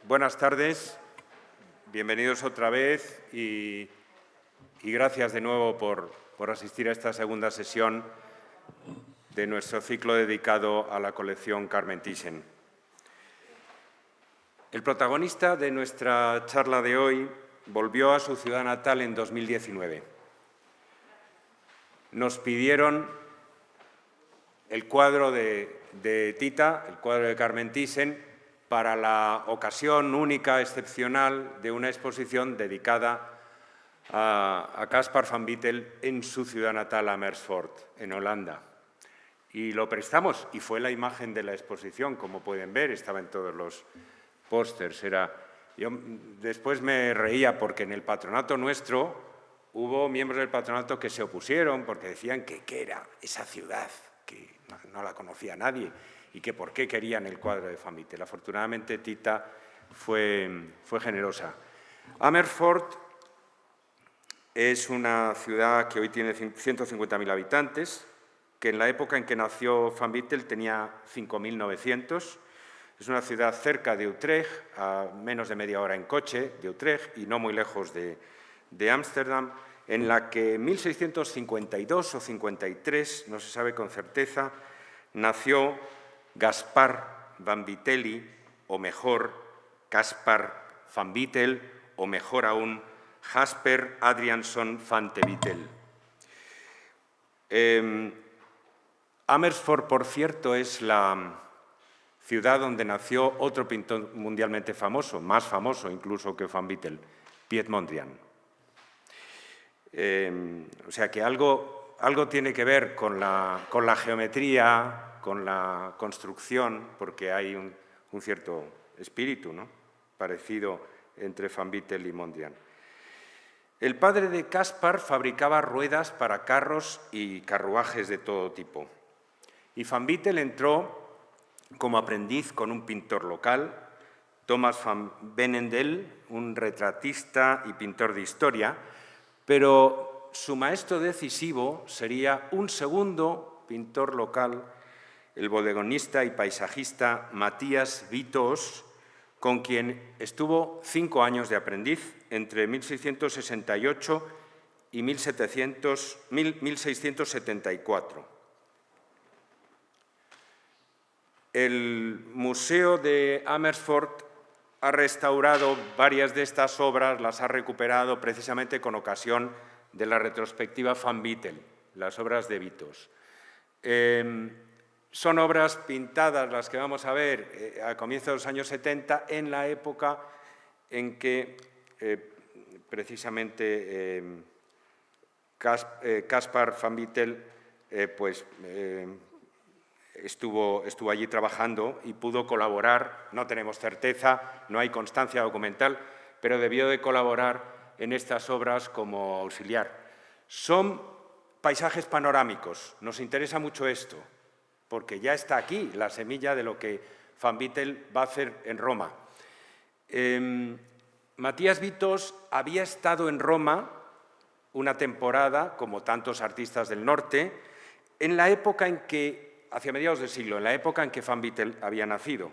Buenas tardes, bienvenidos otra vez y gracias de nuevo por asistir a esta segunda sesión de nuestro ciclo dedicado a la colección Carmen Thyssen. El protagonista de nuestra charla de hoy volvió a su ciudad natal en 2019. Nos pidieron el cuadro de Tita, el cuadro de Carmen Thyssen, para la ocasión única, excepcional, de una exposición dedicada a Caspar van Byttel en su ciudad natal, Amersfoort, en Holanda. Y lo prestamos, y fue la imagen de la exposición, como pueden ver, estaba en todos los pósters. Yo después me reía porque en el patronato nuestro hubo miembros del patronato que se opusieron porque decían que qué era esa ciudad, que no la conocía nadie, y que por qué querían el cuadro de van Byttel. Afortunadamente, Tita fue generosa. Amersfoort es una ciudad que hoy tiene 150.000 habitantes, que en la época en que nació van Byttel tenía 5.900. Es una ciudad cerca de Utrecht, a menos de media hora en coche de Utrecht y no muy lejos de Ámsterdam, en la que en 1652 o 53, no se sabe con certeza, nació Gaspar van Byteli, o mejor, Caspar van Byttel, o mejor aún, Jasper Adriansson van te Byttel. Amersfoort, por cierto, es la ciudad donde nació otro pintor mundialmente famoso, más famoso incluso que van Byttel, Piet Mondrian. O sea que algo tiene que ver con la geometría, con la construcción, porque hay un cierto espíritu, ¿no?, parecido entre van Byttel y Mondrian. El padre de Caspar fabricaba ruedas para carros y carruajes de todo tipo. Y van Byttel entró como aprendiz con un pintor local, Thomas van Benendel, un retratista y pintor de historia, pero su maestro decisivo sería un segundo pintor local, el bodegonista y paisajista Matthias Withoos, con quien estuvo 5 años de aprendiz entre 1668 y 1674. El Museo de Amersfoort ha restaurado varias de estas obras, las ha recuperado precisamente con ocasión de la retrospectiva van Byttel, las obras de Withoos. Son obras pintadas, las que vamos a ver, a comienzos de los años 70, en la época en que precisamente Caspar van Byttel estuvo allí trabajando y pudo colaborar, no tenemos certeza, no hay constancia documental, pero debió de colaborar en estas obras como auxiliar. Son paisajes panorámicos, nos interesa mucho esto, porque ya está aquí la semilla de lo que van Byttel va a hacer en Roma. Matthias Withoos había estado en Roma una temporada, como tantos artistas del norte, en la época en que, hacia mediados del siglo, en la época en que van Byttel había nacido.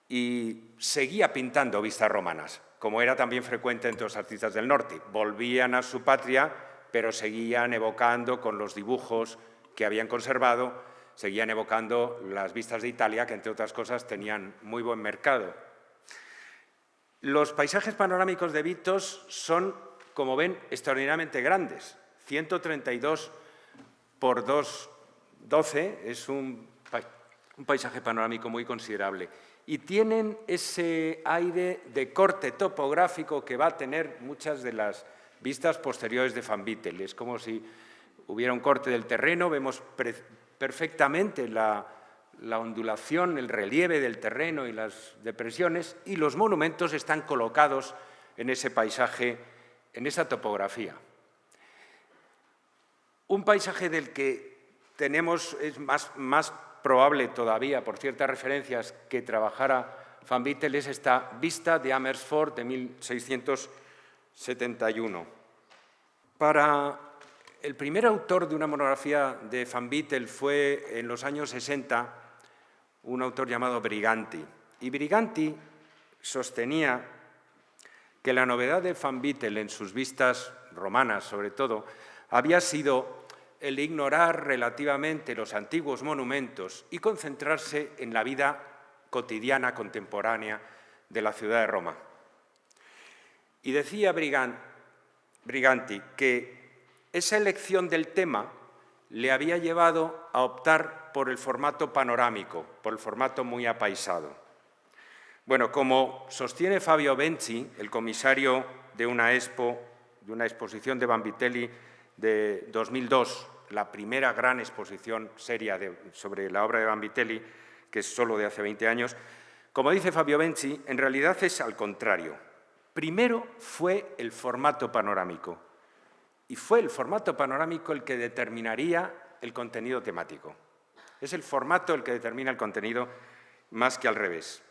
Y seguía pintando vistas romanas, como era también frecuente entre los artistas del norte. Volvían a su patria, pero seguían evocando con los dibujos que habían conservado, seguían evocando las vistas de Italia, que entre otras cosas tenían muy buen mercado. Los paisajes panorámicos de Withoos son, como ven, extraordinariamente grandes. 132 por 2,12 es un paisaje panorámico muy considerable. Y tienen ese aire de corte topográfico que va a tener muchas de las vistas posteriores de van Byttel. Es como si hubiera un corte del terreno, vemos perfectamente la ondulación, el relieve del terreno y las depresiones, y los monumentos están colocados en ese paisaje, en esa topografía. Un paisaje del que es más probable todavía, por ciertas referencias, que trabajara van Byttel es esta vista de Amersfoort de 1671. Para el primer autor de una monografía de van Byttel fue, en los años 60, un autor llamado Briganti. Y Briganti sostenía que la novedad de Van Bettel en sus vistas romanas, sobre todo, había sido el ignorar relativamente los antiguos monumentos y concentrarse en la vida cotidiana contemporánea de la ciudad de Roma. Y decía Briganti que esa elección del tema le había llevado a optar por el formato panorámico, por el formato muy apaisado. Bueno, como sostiene Fabio Benci, el comisario de una exposición de Vanvitelli de 2002, la primera gran exposición seria sobre la obra de Vanvitelli, que es solo de hace 20 años, como dice Fabio Benci, en realidad es al contrario. Primero fue el formato panorámico, y fue el formato panorámico el que determinaría el contenido temático. Es el formato el que determina el contenido más que al revés.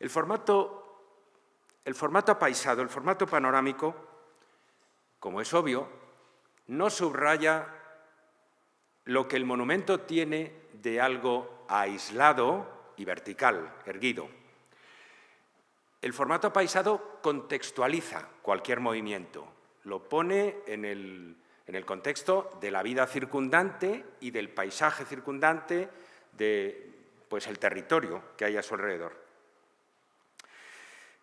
El formato apaisado, el formato panorámico, como es obvio, no subraya lo que el monumento tiene de algo aislado y vertical, erguido. El formato apaisado contextualiza cualquier movimiento, lo pone en el contexto de la vida circundante y del paisaje circundante, de el territorio que hay a su alrededor.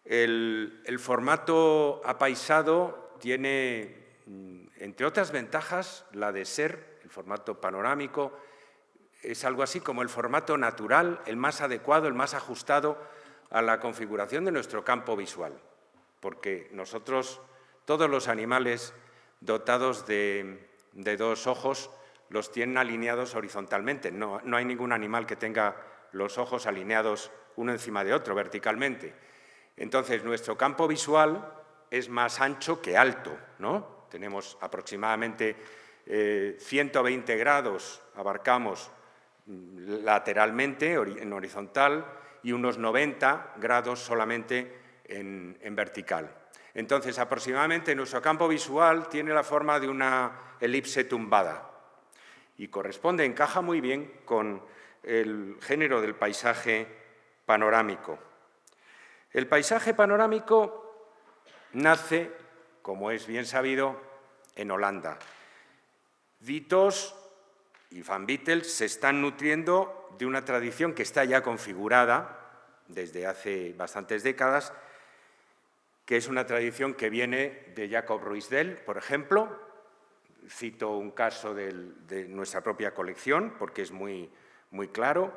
El formato apaisado tiene, entre otras ventajas, la de ser, el formato panorámico, es algo así como el formato natural, el más adecuado, el más ajustado a la configuración de nuestro campo visual, porque nosotros, todos los animales dotados de dos ojos, los tienen alineados horizontalmente. No hay ningún animal que tenga los ojos alineados uno encima de otro, verticalmente. Entonces, nuestro campo visual es más ancho que alto, ¿no? Tenemos aproximadamente 120 grados, abarcamos lateralmente, en horizontal, y unos 90 grados solamente en vertical. Entonces, aproximadamente nuestro campo visual tiene la forma de una elipse tumbada y encaja muy bien con el género del paisaje panorámico. El paisaje panorámico nace, como es bien sabido, en Holanda. Vitos y Van Bettel se están nutriendo de una tradición que está ya configurada desde hace bastantes décadas, que es una tradición que viene de Jacob Ruysdael, por ejemplo. Cito un caso de nuestra propia colección, porque es muy claro.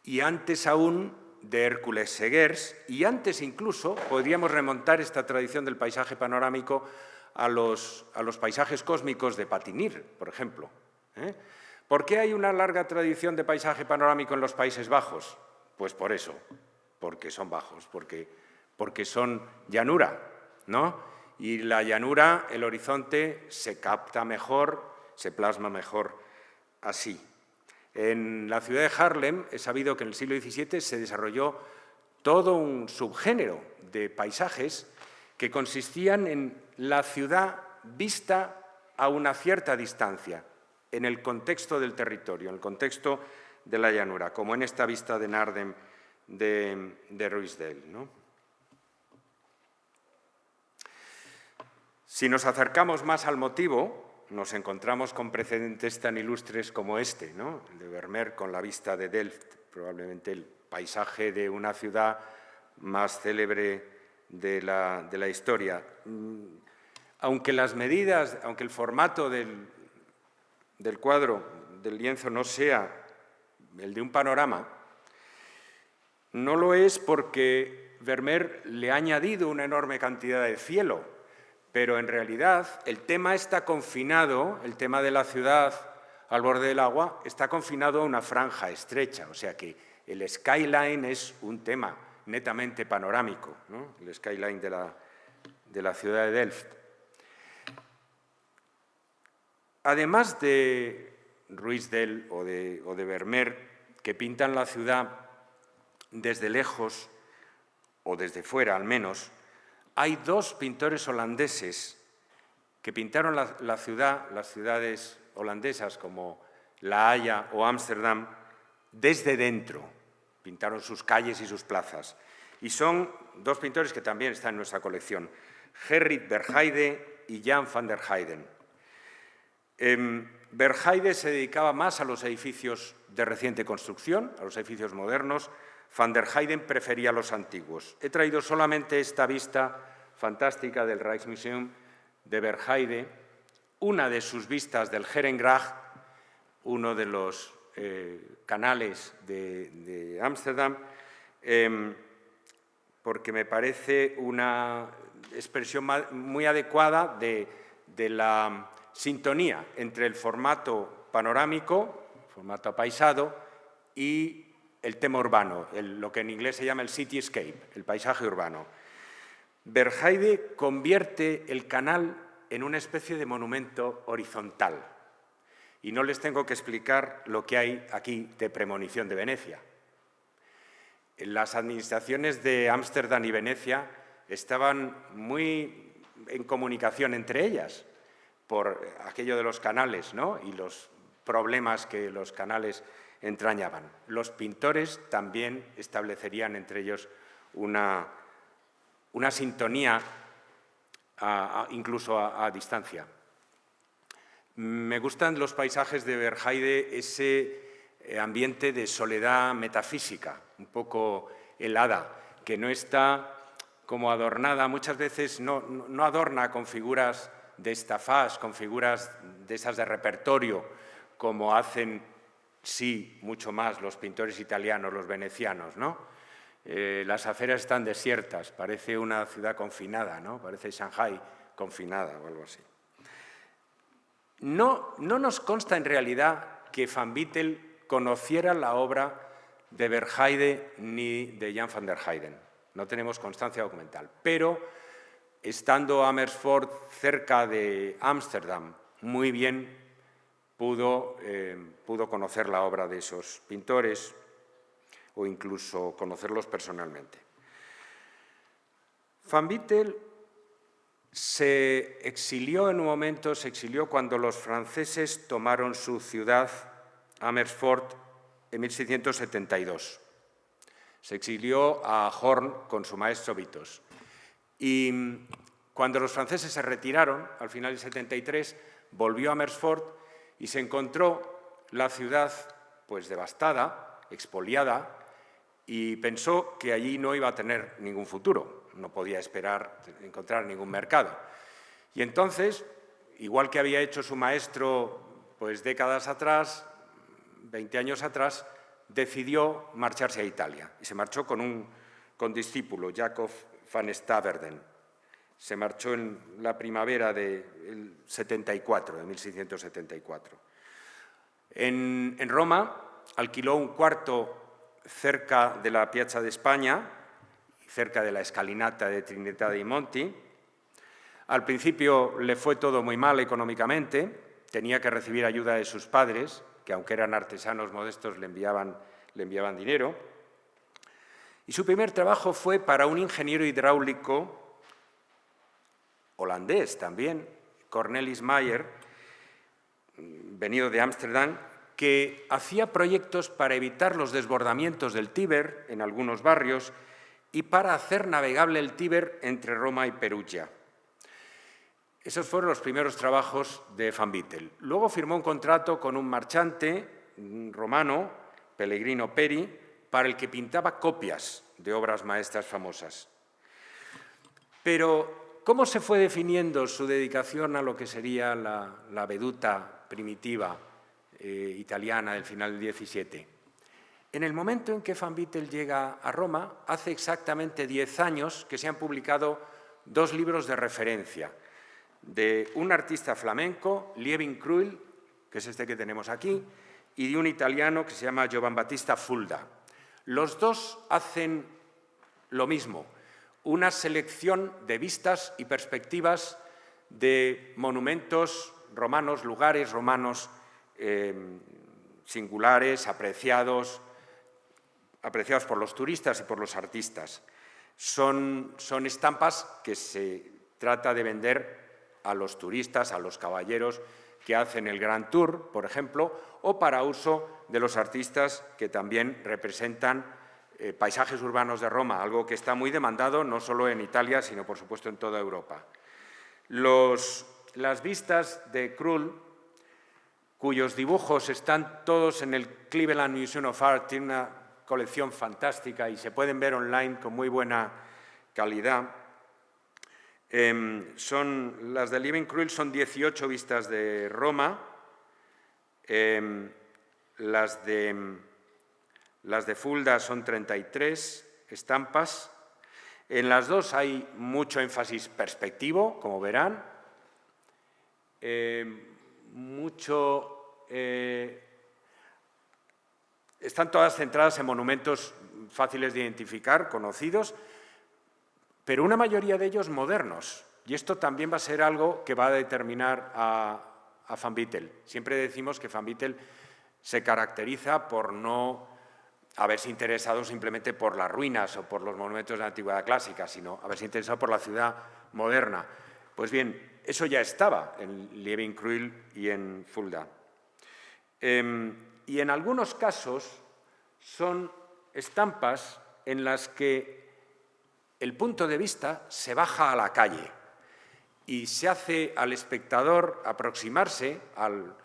Y antes aún de Hércules Segers, y antes incluso podríamos remontar esta tradición del paisaje panorámico a los paisajes cósmicos de Patinir, por ejemplo. ¿Por qué hay una larga tradición de paisaje panorámico en los Países Bajos? Pues por eso, porque son bajos, porque son llanura, ¿no? Y la llanura, el horizonte, se capta mejor, se plasma mejor así. En la ciudad de Haarlem es sabido que en el siglo XVII se desarrolló todo un subgénero de paisajes que consistían en la ciudad vista a una cierta distancia, en el contexto del territorio, en el contexto de la llanura, como en esta vista de Naarden de Ruysdael, ¿no? Si nos acercamos más al motivo, nos encontramos con precedentes tan ilustres como este, ¿no? El de Vermeer con la vista de Delft, probablemente el paisaje de una ciudad más célebre de la historia. Aunque las medidas, aunque el formato del cuadro, del lienzo, no sea el de un panorama, no lo es porque Vermeer le ha añadido una enorme cantidad de cielo, pero en realidad el tema está confinado, el tema de la ciudad al borde del agua, está confinado a una franja estrecha, o sea que el skyline es un tema netamente panorámico, ¿no? El skyline de la ciudad de Delft. Además de Ruysdael o de Vermeer, que pintan la ciudad desde lejos, o desde fuera al menos, hay dos pintores holandeses que pintaron las ciudades holandesas como La Haya o Ámsterdam desde dentro. pintaron sus calles y sus plazas. Y son dos pintores que también están en nuestra colección, Gerrit Verheide y Jan van der Heyden. Verheide se dedicaba más a los edificios de reciente construcción, a los edificios modernos. Van der Heyden prefería los antiguos. He traído solamente esta vista fantástica del Rijksmuseum de Verheide, una de sus vistas del Herengracht, uno de los canales de Ámsterdam, porque me parece una expresión muy adecuada de la sintonía entre el formato panorámico, formato apaisado, y el tema urbano, lo que en inglés se llama el cityscape, el paisaje urbano. Verheide convierte el canal en una especie de monumento horizontal. Y no les tengo que explicar lo que hay aquí de premonición de Venecia. Las administraciones de Ámsterdam y Venecia estaban muy en comunicación entre ellas por aquello de los canales, ¿no? Y los problemas que los canales entrañaban. Los pintores también establecerían entre ellos una sintonía incluso a distancia. Me gustan los paisajes de Verheide, ese ambiente de soledad metafísica, un poco helada, que no está como adornada, muchas veces no adorna con figuras de estafas, con figuras de esas de repertorio, como hacen, sí, mucho más los pintores italianos, los venecianos, ¿no? Las aceras están desiertas, parece una ciudad confinada, ¿no? Parece Shanghái confinada o algo así. No nos consta en realidad que Van Vittel conociera la obra de Verheide ni de Jan van der Heyden. No tenemos constancia documental. Pero, estando Amersfoort cerca de Ámsterdam, muy bien pudo conocer la obra de esos pintores o incluso conocerlos personalmente. Van Vittel se exilió en un momento, cuando los franceses tomaron su ciudad, Amersfoort, en 1672. Se exilió a Horn con su maestro Vitos. Y cuando los franceses se retiraron, al final del 73, volvió a Amersfoort y se encontró la ciudad pues devastada, expoliada, y pensó que allí no iba a tener ningún futuro, no podía esperar encontrar ningún mercado. Y entonces, igual que había hecho su maestro pues décadas atrás, 20 años atrás, decidió marcharse a Italia y se marchó con un condiscípulo, Jacob van Staverden. Se marchó en la primavera del 74, de 1674. En Roma alquiló un cuarto cerca de la Piazza de España, cerca de la escalinata de Trinità dei Monti. Al principio le fue todo muy mal económicamente, tenía que recibir ayuda de sus padres, que aunque eran artesanos modestos le enviaban dinero. Y su primer trabajo fue para un ingeniero hidráulico holandés también, Cornelis Mayer, venido de Ámsterdam, que hacía proyectos para evitar los desbordamientos del Tíber en algunos barrios y para hacer navegable el Tíber entre Roma y Perugia. Esos fueron los primeros trabajos de Van Vittel. Luego firmó un contrato con un marchante romano, Pellegrino Peri, para el que pintaba copias de obras maestras famosas. Pero, ¿cómo se fue definiendo su dedicación a lo que sería la veduta primitiva italiana del final del XVII? En el momento en que Van Vittel llega a Roma, hace exactamente 10 años que se han publicado 2 libros de referencia de un artista flamenco, Lievin Krull, que es este que tenemos aquí, y de un italiano que se llama Giovan Battista Fulda. Los dos hacen lo mismo, una selección de vistas y perspectivas de monumentos romanos, lugares romanos singulares, apreciados por los turistas y por los artistas. Son estampas que se trata de vender a los turistas, a los caballeros que hacen el Grand Tour, por ejemplo, o para uso de los artistas que también representan paisajes urbanos de Roma, algo que está muy demandado no solo en Italia, sino por supuesto en toda Europa. Las vistas de Krull, cuyos dibujos están todos en el Cleveland Museum of Art, tiene una colección fantástica y se pueden ver online con muy buena calidad. Las de Lieven Krull son 18 vistas de Roma, las de Fulda son 33 estampas. En las dos hay mucho énfasis perspectivo, como verán. Están todas centradas en monumentos fáciles de identificar, conocidos, pero una mayoría de ellos modernos. Y esto también va a ser algo que va a determinar a Van Beetle. Siempre decimos que Van Beetle se caracteriza por no haberse interesado simplemente por las ruinas o por los monumentos de la antigüedad clásica, sino haberse interesado por la ciudad moderna. Pues bien, eso ya estaba en Lieven Krull y en Fulda. Y en algunos casos son estampas en las que el punto de vista se baja a la calle y se hace al espectador aproximarse al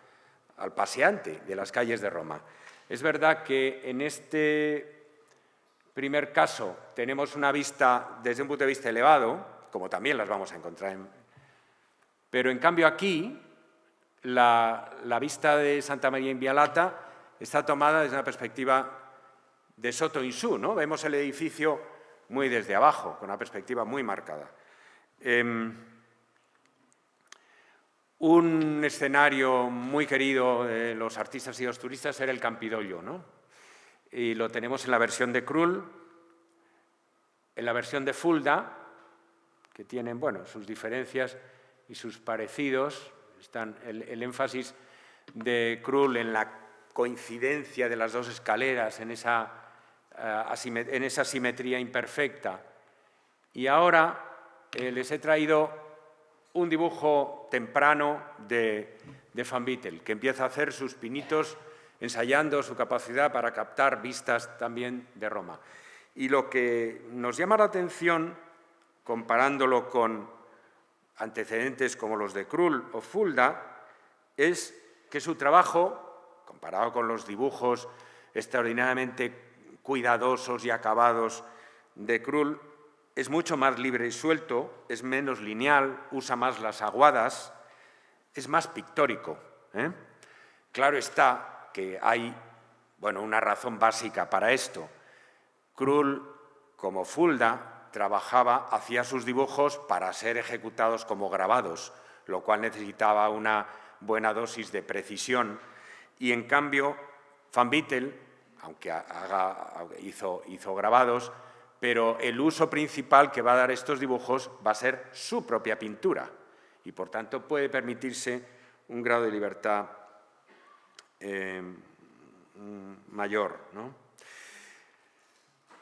paseante de las calles de Roma. Es verdad que en este primer caso tenemos una vista desde un punto de vista elevado, como también las vamos a encontrar, pero en cambio aquí la vista de Santa María in Vialata está tomada desde una perspectiva de sotto in su, ¿no? Vemos el edificio muy desde abajo, con una perspectiva muy marcada. Un escenario muy querido de los artistas y los turistas era el Campidoglio, ¿no? Y lo tenemos en la versión de Krull, en la versión de Fulda, que tienen, bueno, sus diferencias y sus parecidos. Están el énfasis de Krull en la coincidencia de las dos escaleras, en esa simetría imperfecta. Y ahora les he traído un dibujo temprano de Van Beetle, que empieza a hacer sus pinitos ensayando su capacidad para captar vistas también de Roma. Y lo que nos llama la atención, comparándolo con antecedentes como los de Krull o Fulda, es que su trabajo, comparado con los dibujos extraordinariamente cuidadosos y acabados de Krull, es mucho más libre y suelto, es menos lineal, usa más las aguadas, es más pictórico. Claro está que hay, bueno, una razón básica para esto. Krull, como Fulda, hacía sus dibujos para ser ejecutados como grabados, lo cual necesitaba una buena dosis de precisión. Y en cambio, Van Beetle, aunque hizo grabados, pero el uso principal que va a dar estos dibujos va a ser su propia pintura y, por tanto, puede permitirse un grado de libertad mayor, ¿no?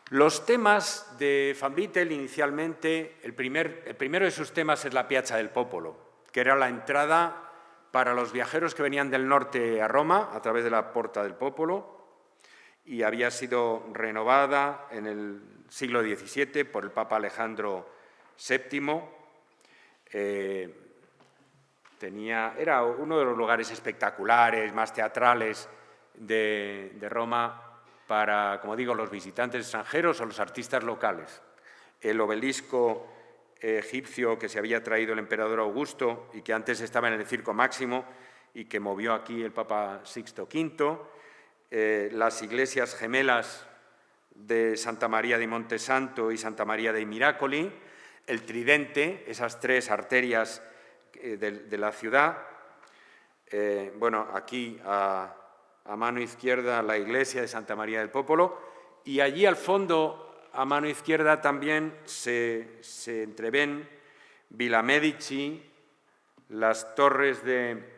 Los temas de Van Beetle, inicialmente, el primero de sus temas es la Piazza del Popolo, que era la entrada para los viajeros que venían del norte a Roma a través de la Porta del Popolo, y había sido renovada en el siglo XVII por el Papa Alejandro VII. Era uno de los lugares espectaculares, más teatrales de Roma para, como digo, los visitantes extranjeros o los artistas locales. El obelisco egipcio que se había traído el emperador Augusto y que antes estaba en el Circo Máximo y que movió aquí el Papa Sixto V, las iglesias gemelas de Santa María di Montesanto y Santa María dei Miracoli, el tridente, esas tres arterias de la ciudad. Bueno, aquí a mano izquierda la iglesia de Santa María del Popolo y allí al fondo, a mano izquierda también se entreven Villa Medici, las torres de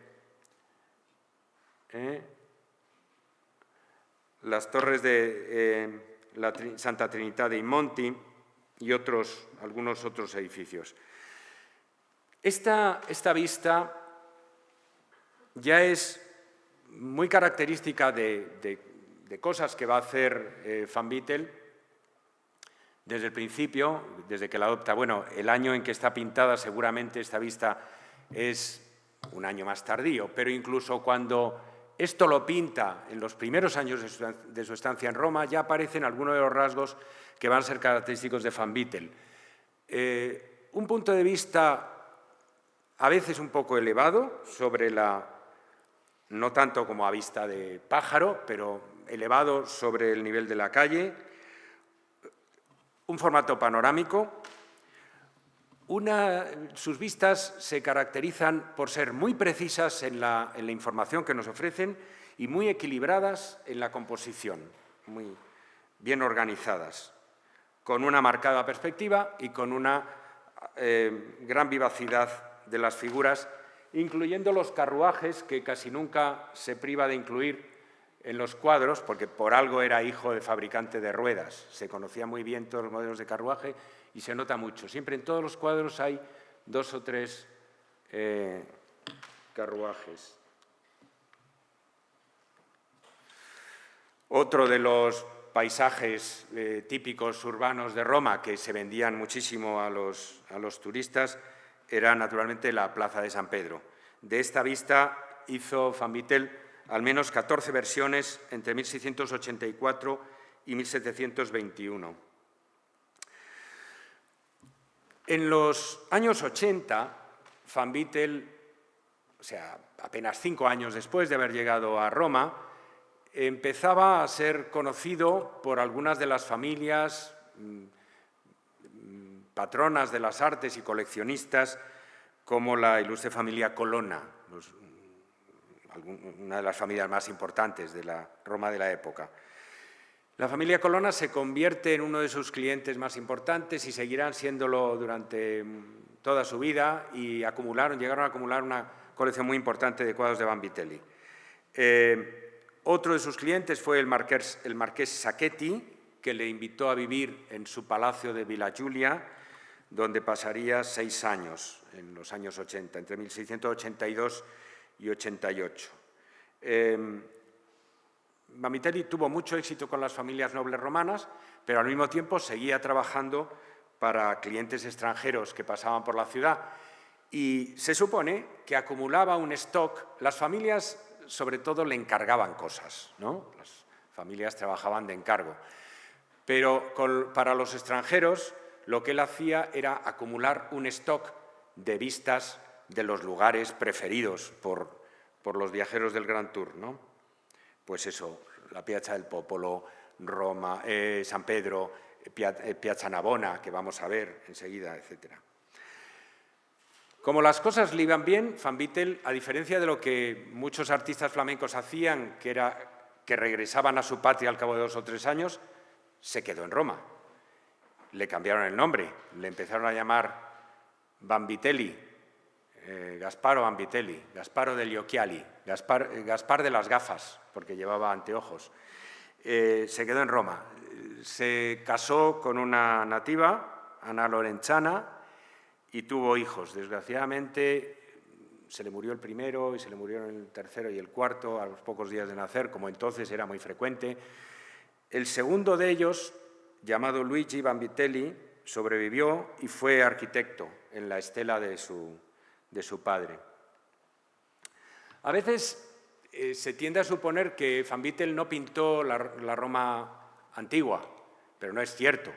la Santa Trinità dei Monti y algunos otros edificios. Esta vista ya es muy característica de cosas que va a hacer Van Beetle desde el principio, desde que la adopta. Bueno, el año en que está pintada seguramente esta vista es un año más tardío, pero incluso cuando esto lo pinta en los primeros años de su estancia en Roma, ya aparecen algunos de los rasgos que van a ser característicos de Van Vittel. Un punto de vista a veces un poco elevado, sobre no tanto como a vista de pájaro, pero elevado sobre el nivel de la calle, un formato panorámico. Sus vistas se caracterizan por ser muy precisas en la información que nos ofrecen y muy equilibradas en la composición, muy bien organizadas, con una marcada perspectiva y con una gran vivacidad de las figuras, incluyendo los carruajes, que casi nunca se priva de incluir en los cuadros, porque por algo era hijo de fabricante de ruedas. Se conocía muy bien todos los modelos de carruaje y se nota mucho. Siempre en todos los cuadros hay 2 o 3 carruajes. Otro de los paisajes típicos urbanos de Roma que se vendían muchísimo a los turistas era naturalmente la Plaza de San Pedro. De esta vista hizo Van Vittel al menos 14 versiones entre 1684 y 1721. En los años 80, Van Vittel, o sea, apenas 5 años después de haber llegado a Roma, empezaba a ser conocido por algunas de las familias patronas de las artes y coleccionistas, como la ilustre familia Colonna, una de las familias más importantes de la Roma de la época. La familia Colonna se convierte en uno de sus clientes más importantes y seguirán siéndolo durante toda su vida, y llegaron a acumular una colección muy importante de cuadros de Vanvitelli. Otro de sus clientes fue el marqués Sacchetti, que le invitó a vivir en su palacio de Villa Giulia, donde pasaría 6 años, en los años 80, entre 1682 y 88. Vanvitelli tuvo mucho éxito con las familias nobles romanas, pero al mismo tiempo seguía trabajando para clientes extranjeros que pasaban por la ciudad, y se supone que acumulaba un stock. Las familias, sobre todo, le encargaban cosas, ¿no? Las familias trabajaban de encargo, pero para los extranjeros lo que él hacía era acumular un stock de vistas de los lugares preferidos por los viajeros del Grand Tour, ¿no? Pues eso, la Piazza del Popolo, Roma, San Pedro, Piazza Navona, que vamos a ver enseguida, etc. Como las cosas le iban bien, Van Vittel, a diferencia de lo que muchos artistas flamencos hacían, que era que regresaban a su patria al cabo de 2 o 3 años, se quedó en Roma. Le cambiaron el nombre, le empezaron a llamar Vanvitelli, Gasparo Vanvitelli, Gasparo degli Occhiali, Gaspar de las gafas, porque llevaba anteojos. Se quedó en Roma. Se casó con una nativa, Ana Lorenzana, y tuvo hijos. Desgraciadamente, se le murió el primero y se le murieron el tercero y el cuarto a los pocos días de nacer, como entonces era muy frecuente. El segundo de ellos, llamado Luigi Vanvitelli, sobrevivió y fue arquitecto en la estela de su padre. A veces se tiende a suponer que Van Vittel no pintó la Roma antigua, pero no es cierto.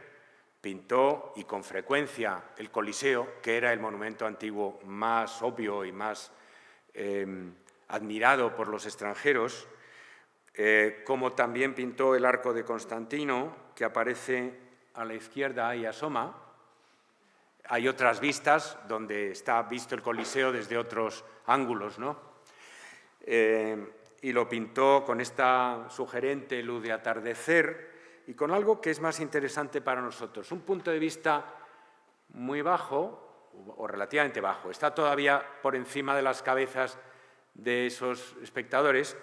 Pintó, y con frecuencia, el Coliseo, que era el monumento antiguo más obvio y más admirado por los extranjeros, como también pintó el Arco de Constantino, que aparece a la izquierda y asoma. Hay otras vistas donde está visto el Coliseo desde otros ángulos, ¿no? Y lo pintó con esta sugerente luz de atardecer y con algo que es más interesante para nosotros, un punto de vista muy bajo, o relativamente bajo. Está todavía por encima de las cabezas de esos espectadores,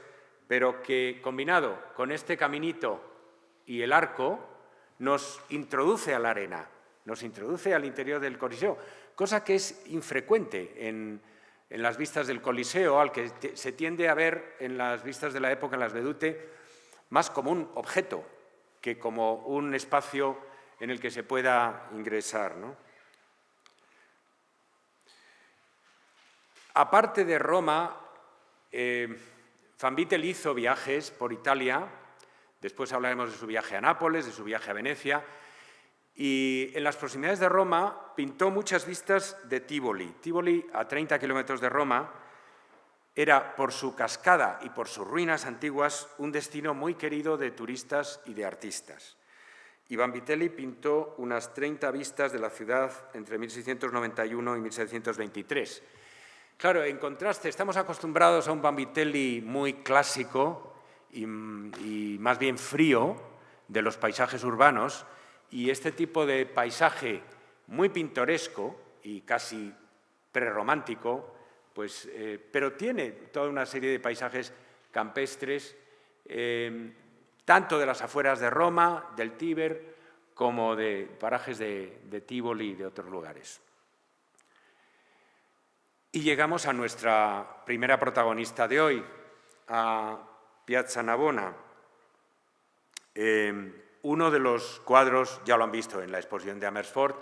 pero que, combinado con este caminito y el arco, nos introduce a la arena, nos introduce al interior del Coliseo, cosa que es infrecuente en las vistas del Coliseo, al que se tiende a ver en las vistas de la época, en las vedute, más como un objeto que como un espacio en el que se pueda ingresar, ¿no? Aparte de Roma, Van Beetle hizo viajes por Italia, después hablaremos de su viaje a Nápoles, de su viaje a Venecia, y en las proximidades de Roma pintó muchas vistas de Tívoli. Tívoli, a 30 kilómetros de Roma, era, por su cascada y por sus ruinas antiguas, un destino muy querido de turistas y de artistas. Y Vanvitelli pintó unas 30 vistas de la ciudad entre 1691 y 1723. Claro, en contraste, estamos acostumbrados a un Vanvitelli muy clásico y más bien frío de los paisajes urbanos, y este tipo de paisaje muy pintoresco y casi prerromántico, pues, pero tiene toda una serie de paisajes campestres, tanto de las afueras de Roma, del Tíber, como de parajes de Tívoli y de otros lugares. Y llegamos a nuestra primera protagonista de hoy, a Piazza Navona. Uno de los cuadros, ya lo han visto en la exposición de Amersfoort,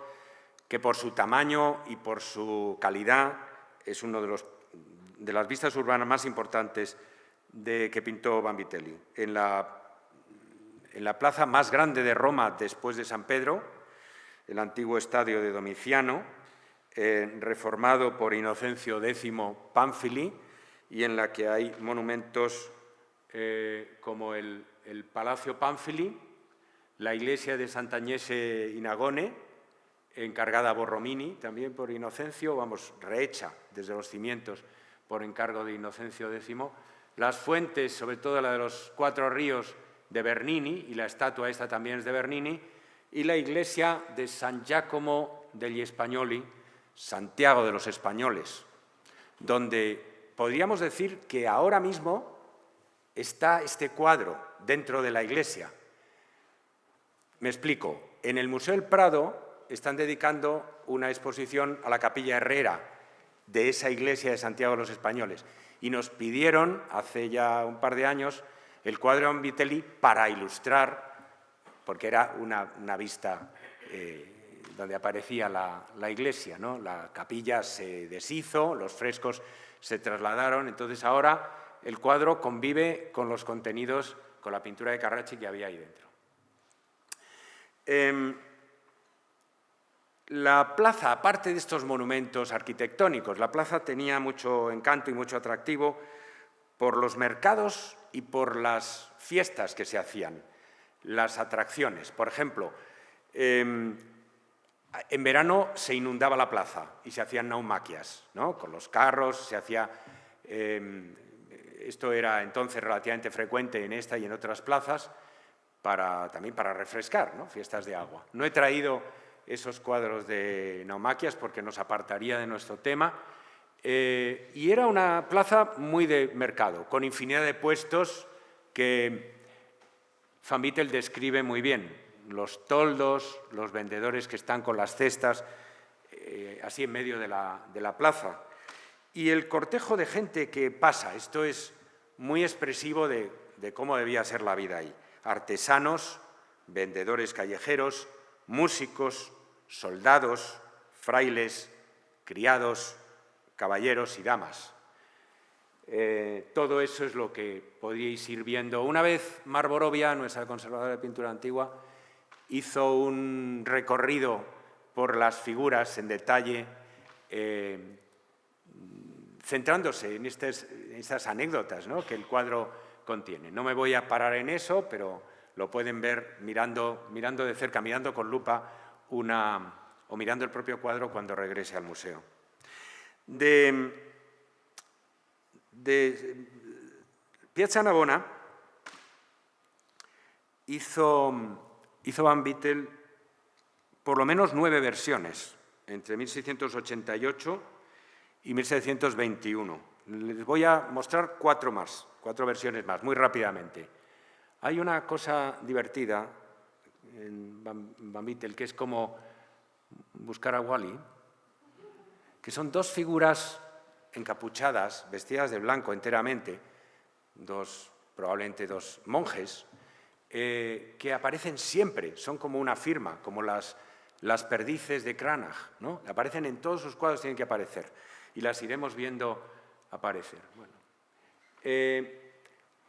que por su tamaño y por su calidad es uno de las vistas urbanas más importantes que pintó Vanvitelli. En la plaza más grande de Roma después de San Pedro, el antiguo estadio de Domiciano, reformado por Inocencio X Pánfili, y en la que hay monumentos como el Palacio Pánfili, la iglesia de Sant'Agnese in Agone, encargada a Borromini, también por Inocencio, rehecha desde los cimientos por encargo de Inocencio X, las fuentes, sobre todo la de los 4 ríos, de Bernini, y la estatua esta también es de Bernini, y la iglesia de San Giacomo degli Spagnoli, Santiago de los Españoles, donde podríamos decir que ahora mismo está este cuadro dentro de la iglesia. Me explico. En el Museo del Prado están dedicando una exposición a la Capilla Herrera de esa iglesia de Santiago de los Españoles, y nos pidieron, hace ya un par de años, el cuadro de Vanvitelli para ilustrar, porque era una vista donde aparecía la iglesia, ¿no? La capilla se deshizo, los frescos se trasladaron, entonces ahora el cuadro convive con los contenidos, con la pintura de Carracci que había ahí dentro. La plaza, aparte de estos monumentos arquitectónicos, la plaza tenía mucho encanto y mucho atractivo por los mercados y por las fiestas que se hacían, las atracciones. Por ejemplo, en verano se inundaba la plaza y se hacían naumaquias, ¿no? Con los carros, se hacía... esto era entonces relativamente frecuente en esta y en otras plazas, también para refrescar, ¿no? Fiestas de agua. No he traído esos cuadros de naumaquias porque nos apartaría de nuestro tema, y era una plaza muy de mercado, con infinidad de puestos que Van Beetle describe muy bien. Los toldos, los vendedores que están con las cestas, así en medio de la plaza. Y el cortejo de gente que pasa, esto es muy expresivo de cómo debía ser la vida ahí. Artesanos, vendedores callejeros, músicos, soldados, frailes, criados, caballeros y damas. Todo eso es lo que podíais ir viendo. Una vez Marborovia, nuestra conservadora de pintura antigua, hizo un recorrido por las figuras en detalle, centrándose en estas anécdotas, ¿no?, que el cuadro contiene. No me voy a parar en eso, pero lo pueden ver mirando de cerca, mirando con lupa o mirando el propio cuadro cuando regrese al museo. De Piazza Navona hizo Van Beetle por lo menos 9 versiones, entre 1688 y 1721. Les voy a mostrar 4 versiones más, muy rápidamente. Hay una cosa divertida en Van Beetle que es como buscar a Wally, que son 2 figuras encapuchadas, vestidas de blanco enteramente, probablemente dos monjes, que aparecen siempre, son como una firma, como las perdices de Cranach, ¿no? Aparecen en todos sus cuadros, tienen que aparecer, y las iremos viendo aparecer. Bueno,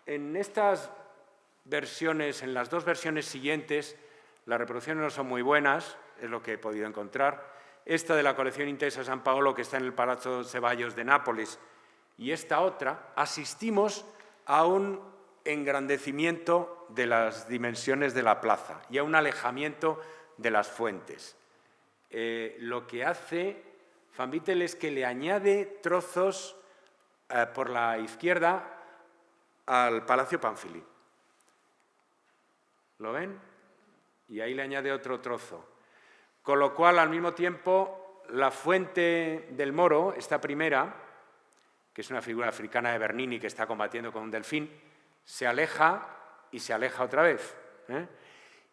en estas versiones, en las dos versiones siguientes, las reproducciones no son muy buenas, es lo que he podido encontrar. Esta de la colección Intesa San Paolo, que está en el Palazzo Ceballos de Nápoles, y esta otra, asistimos a un engrandecimiento de las dimensiones de la plaza y a un alejamiento de las fuentes. Lo que hace Van Vittel es que le añade trozos por la izquierda al Palacio Pamphili. ¿Lo ven? Y ahí le añade otro trozo. Con lo cual, al mismo tiempo, la fuente del Moro, esta primera, que es una figura africana de Bernini que está combatiendo con un delfín, se aleja y se aleja otra vez.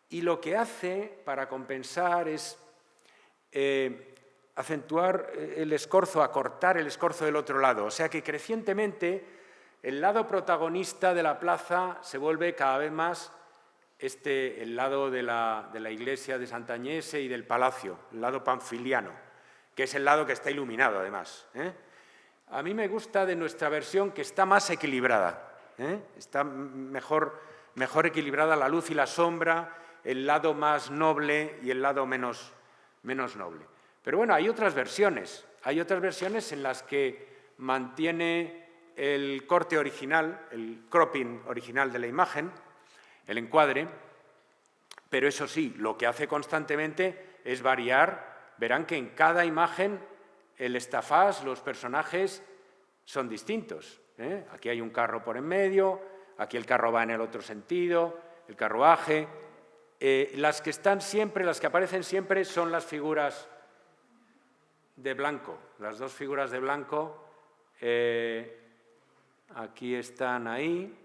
Y lo que hace para compensar es acentuar el escorzo, acortar el escorzo del otro lado. O sea que crecientemente el lado protagonista de la plaza se vuelve cada vez más el lado de la iglesia de Sant'Agnese y del palacio, el lado panfiliano, que es el lado que está iluminado además. A mí me gusta de nuestra versión que está más equilibrada. Está mejor equilibrada la luz y la sombra, el lado más noble y el lado menos noble. Pero bueno, hay otras versiones en las que mantiene el corte original, el cropping original de la imagen, el encuadre, pero eso sí, lo que hace constantemente es variar. Verán que en cada imagen el estafás, los personajes son distintos. Aquí hay un carro por en medio, aquí el carro va en el otro sentido, el carruaje. Las que están siempre, las que aparecen siempre son las figuras de blanco, las dos figuras de blanco. Aquí están ahí,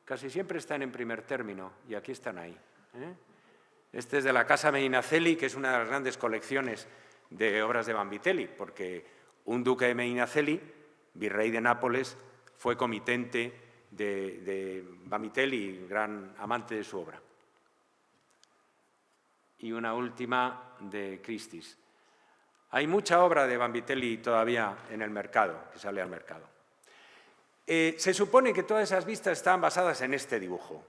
casi siempre están en primer término y aquí están ahí. Este es de la Casa Medinaceli, que es una de las grandes colecciones de obras de Vanvitelli, porque un duque de Medinaceli, virrey de Nápoles, fue comitente de Vanvitelli, gran amante de su obra. Y una última de Christie's. Hay mucha obra de Vanvitelli todavía en el mercado, que sale al mercado. Se supone que todas esas vistas están basadas en este dibujo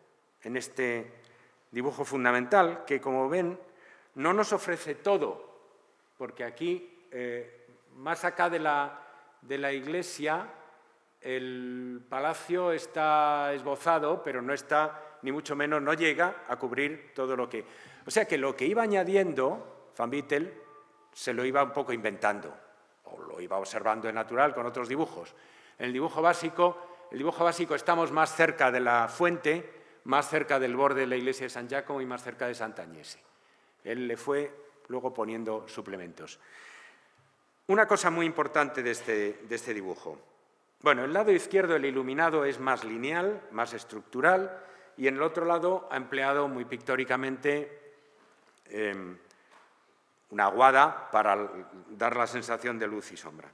fundamental, que como ven no nos ofrece todo, porque aquí, más acá de la iglesia, el palacio está esbozado, pero no está, ni mucho menos, no llega a cubrir todo lo que... O sea que lo que iba añadiendo Van Vittel se lo iba un poco inventando, o lo iba observando en natural con otros dibujos. En el dibujo básico estamos más cerca de la fuente, más cerca del borde de la iglesia de San Giacomo y más cerca de Sant'Agnese. Él le fue luego poniendo suplementos. Una cosa muy importante de este dibujo. Bueno, el lado izquierdo, el iluminado, es más lineal, más estructural, y en el otro lado ha empleado muy pictóricamente una aguada para dar la sensación de luz y sombra.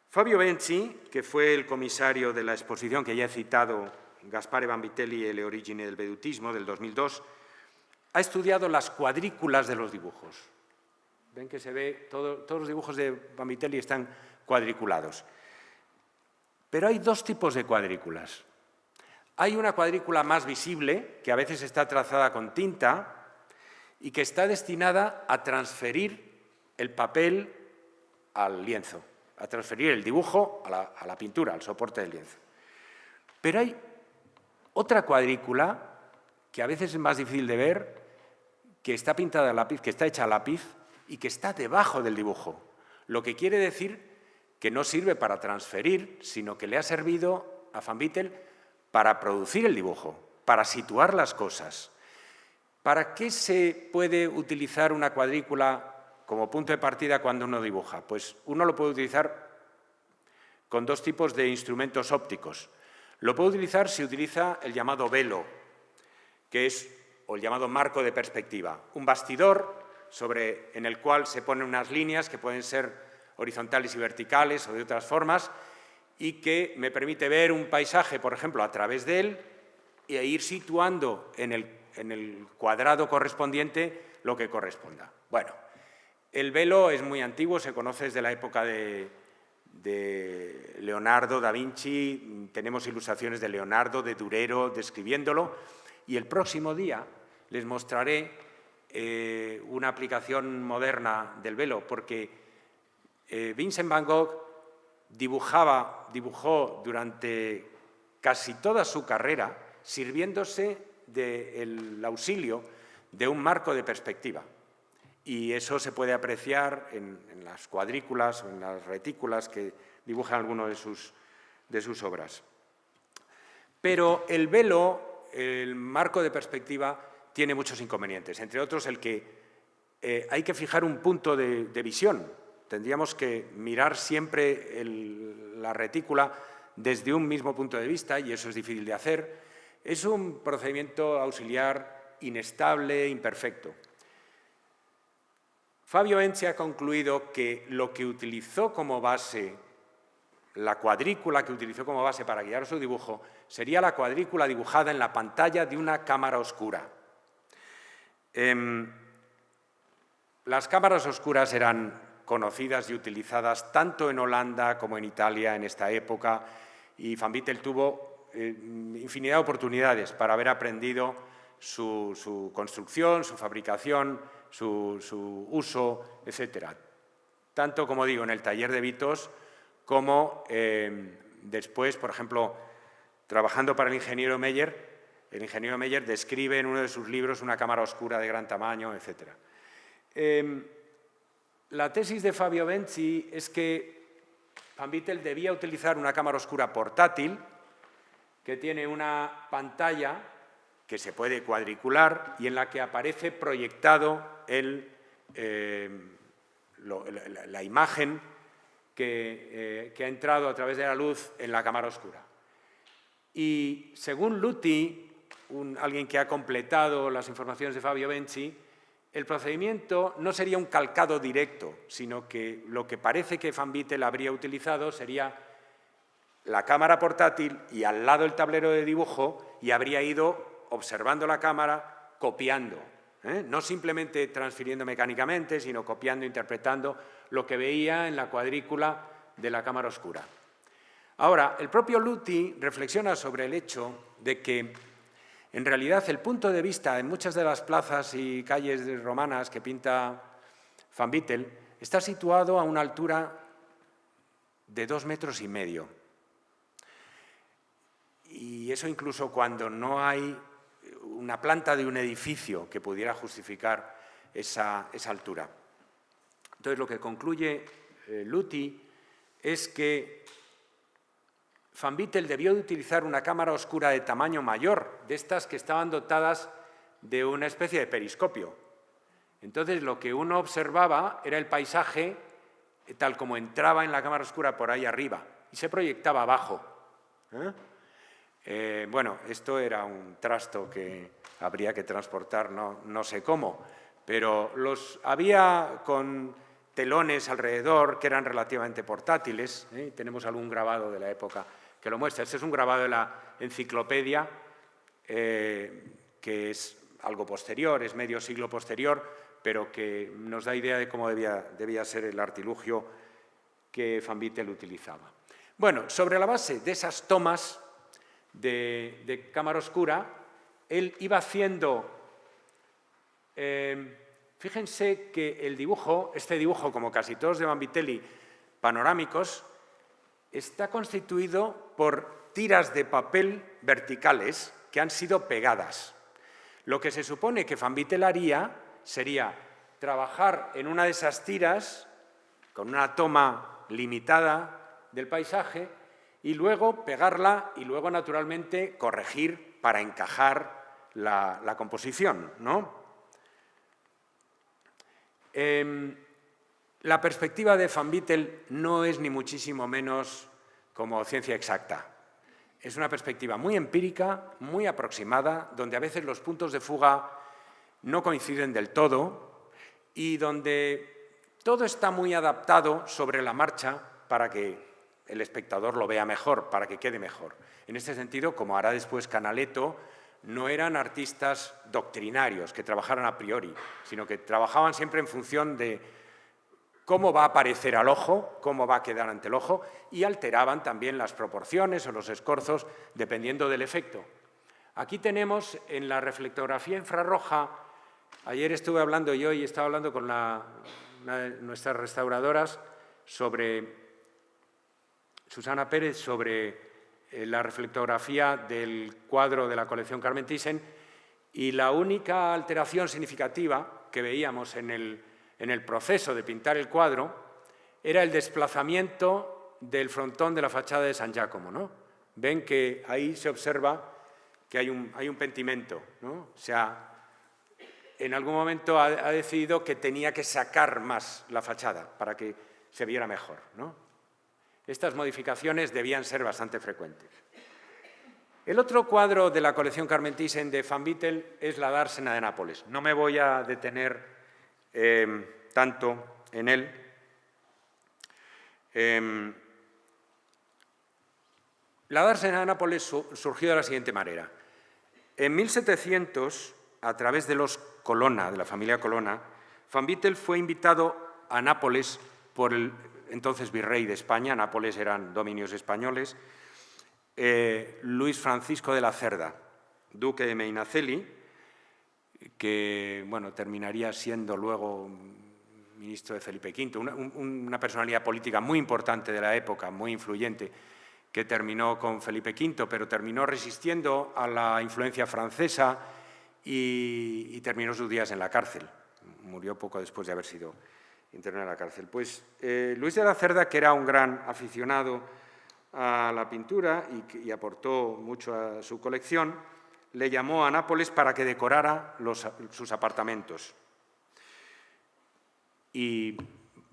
Fabio Benci, que fue el comisario de la exposición que ya he citado, Gaspare Vanvitelli e le origini del vedutismo, del 2002, ha estudiado las cuadrículas de los dibujos. Ven que se ve, todos los dibujos de Vanvitelli están cuadriculados. Pero hay dos tipos de cuadrículas. Hay una cuadrícula más visible, que a veces está trazada con tinta y que está destinada a transferir el papel al lienzo, a transferir el dibujo a la pintura, al soporte del lienzo. Pero hay otra cuadrícula, que a veces es más difícil de ver, que está pintada a lápiz, que está hecha a lápiz y que está debajo del dibujo. Lo que quiere decir que no sirve para transferir, sino que le ha servido a Van Vittel para producir el dibujo, para situar las cosas. ¿Para qué se puede utilizar una cuadrícula como punto de partida cuando uno dibuja? Pues uno lo puede utilizar con dos tipos de instrumentos ópticos. Lo puede utilizar si utiliza el llamado velo, que es, o el llamado marco de perspectiva, un bastidor en el cual se ponen unas líneas que pueden ser horizontales y verticales o de otras formas y que me permite ver un paisaje, por ejemplo, a través de él e ir situando en el cuadrado correspondiente lo que corresponda. Bueno, el velo es muy antiguo, se conoce desde la época de Leonardo da Vinci, tenemos ilustraciones de Leonardo, de Durero, describiéndolo, y el próximo día les mostraré una aplicación moderna del velo, porque Vincent van Gogh dibujó durante casi toda su carrera sirviéndose del auxilio de un marco de perspectiva. Y eso se puede apreciar en las cuadrículas o en las retículas que dibujan algunas de sus obras. Pero el velo, el marco de perspectiva, tiene muchos inconvenientes, entre otros el que hay que fijar un punto de visión. Tendríamos que mirar siempre la retícula desde un mismo punto de vista y eso es difícil de hacer. Es un procedimiento auxiliar inestable, imperfecto. Fabio Benchi ha concluido que lo que utilizó como base, la cuadrícula que utilizó como base para guiar su dibujo, sería la cuadrícula dibujada en la pantalla de una cámara oscura. Las cámaras oscuras eran conocidas y utilizadas tanto en Holanda como en Italia en esta época, y Van Vittel tuvo infinidad de oportunidades para haber aprendido su construcción, su fabricación, su uso, etc. Tanto, como digo, en el taller de Vitos como después, por ejemplo, trabajando para el ingeniero Meyer. El ingeniero Meyer describe en uno de sus libros una cámara oscura de gran tamaño, etc. La tesis de Fabio Benchi es que Van Vittel debía utilizar una cámara oscura portátil que tiene una pantalla que se puede cuadricular y en la que aparece proyectado la imagen que ha entrado a través de la luz en la cámara oscura. Y según Luti, alguien que ha completado las informaciones de Fabio Benchi, el procedimiento no sería un calcado directo, sino que lo que parece que Van Vittel habría utilizado sería la cámara portátil y al lado el tablero de dibujo, y habría ido observando la cámara, copiando, no simplemente transfiriendo mecánicamente, sino copiando, interpretando lo que veía en la cuadrícula de la cámara oscura. Ahora, el propio Luti reflexiona sobre el hecho de que, en realidad, el punto de vista en muchas de las plazas y calles romanas que pinta Van Vittel está situado a una altura de 2,5 metros. Y eso incluso cuando no hay una planta de un edificio que pudiera justificar esa altura. Entonces, lo que concluye Luti es que Van Vittel debió de utilizar una cámara oscura de tamaño mayor, de estas que estaban dotadas de una especie de periscopio. Entonces, lo que uno observaba era el paisaje tal como entraba en la cámara oscura por ahí arriba y se proyectaba abajo. Bueno, esto era un trasto que habría que transportar, no sé cómo, pero había con telones alrededor que eran relativamente portátiles. Tenemos algún grabado de la época que lo muestra. Este es un grabado de la enciclopedia, que es algo posterior, es medio siglo posterior, pero que nos da idea de cómo debía ser el artilugio que Van Vittel utilizaba. Bueno, sobre la base de esas tomas de cámara oscura, él iba haciendo... fíjense que el dibujo, este dibujo, como casi todos de Van Vittelli, panorámicos, está constituido por tiras de papel verticales que han sido pegadas. Lo que se supone que Van Vittel haría sería trabajar en una de esas tiras con una toma limitada del paisaje y luego pegarla y luego, naturalmente, corregir para encajar la composición, ¿no? La perspectiva de Van Vittel no es ni muchísimo menos como ciencia exacta. Es una perspectiva muy empírica, muy aproximada, donde a veces los puntos de fuga no coinciden del todo y donde todo está muy adaptado sobre la marcha para que el espectador lo vea mejor, para que quede mejor. En este sentido, como hará después Canaletto, no eran artistas doctrinarios que trabajaran a priori, sino que trabajaban siempre en función de cómo va a aparecer al ojo, cómo va a quedar ante el ojo, y alteraban también las proporciones o los escorzos dependiendo del efecto. Aquí tenemos en la reflectografía infrarroja, ayer estuve hablando yo y estaba hablando con nuestras restauradoras sobre Susana Pérez, sobre la reflectografía del cuadro de la colección Carmen Thyssen, y la única alteración significativa que veíamos en el proceso de pintar el cuadro era el desplazamiento del frontón de la fachada de San Giacomo, ¿no? Ven que ahí se observa que hay un pentimento, ¿no? O sea, en algún momento ha decidido que tenía que sacar más la fachada para que se viera mejor, ¿no? Estas modificaciones debían ser bastante frecuentes. El otro cuadro de la colección Carmen Thyssen de Van Vittel es la Dársena de Nápoles. No me voy a detener tanto en él. La Dársena de Nápoles surgió de la siguiente manera. En 1700, a través de los Colonna, de la familia Colonna, Van Vittel fue invitado a Nápoles por el entonces virrey de España, Nápoles eran dominios españoles, Luis Francisco de la Cerda, duque de Medinaceli, que bueno, terminaría siendo luego ministro de Felipe V, una personalidad política muy importante de la época, muy influyente, que terminó con Felipe V, pero terminó resistiendo a la influencia francesa y terminó sus días en la cárcel. Murió poco después de haber sido internado en la cárcel. Pues Luis de la Cerda, que era un gran aficionado a la pintura y aportó mucho a su colección, le llamó a Nápoles para que decorara sus apartamentos. Y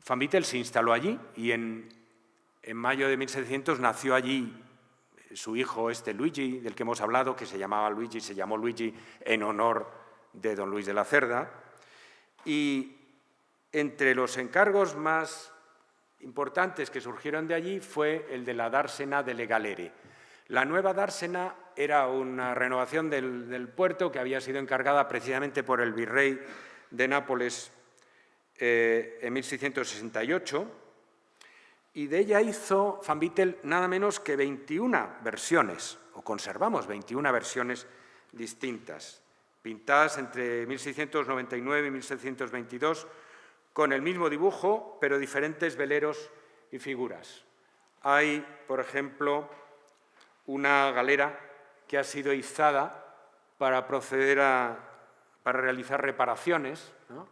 Van Vittel se instaló allí y en mayo de 1700 nació allí su hijo Luigi, del que hemos hablado, que se llamó Luigi en honor de don Luis de la Cerda. Y entre los encargos más importantes que surgieron de allí fue el de la dársena delle Galere. La nueva dársena era una renovación del puerto que había sido encargada precisamente por el virrey de Nápoles en 1668, y de ella hizo Van Vittel nada menos que 21 versiones, o conservamos 21 versiones distintas, pintadas entre 1699 y 1722, con el mismo dibujo, pero diferentes veleros y figuras. Hay, por ejemplo, una galera que ha sido izada para para realizar reparaciones, ¿no?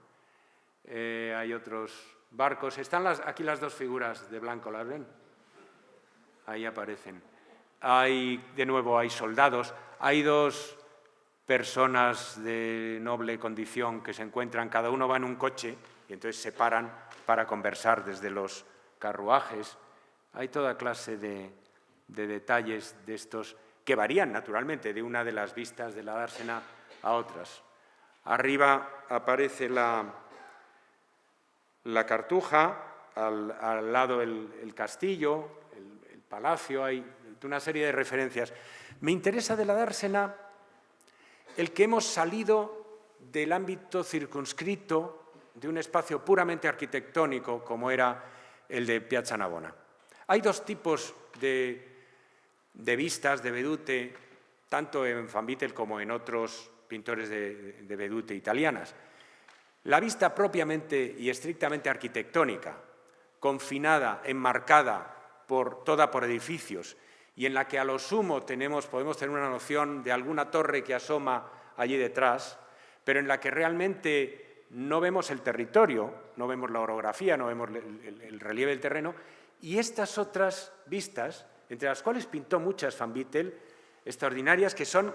Hay otros barcos. Están aquí las dos figuras de blanco, ¿las ven? Ahí aparecen. De nuevo, hay soldados. Hay dos personas de noble condición que se encuentran, cada uno va en un coche y entonces se paran para conversar desde los carruajes. Hay toda clase de detalles de estos que varían naturalmente de una de las vistas de la dársena a otras. Arriba aparece la cartuja, al lado el castillo, el palacio, hay una serie de referencias. Me interesa de la dársena el que hemos salido del ámbito circunscrito de un espacio puramente arquitectónico como era el de Piazza Navona. Hay dos tipos de vistas de vedute, tanto en Van Vittel como en otros pintores de vedute italianas. La vista propiamente y estrictamente arquitectónica, confinada, enmarcada toda por edificios, y en la que a lo sumo podemos tener una noción de alguna torre que asoma allí detrás, pero en la que realmente no vemos el territorio, no vemos la orografía, no vemos el relieve del terreno, y estas otras vistas, entre las cuales pintó muchas Van Vittel, extraordinarias, que son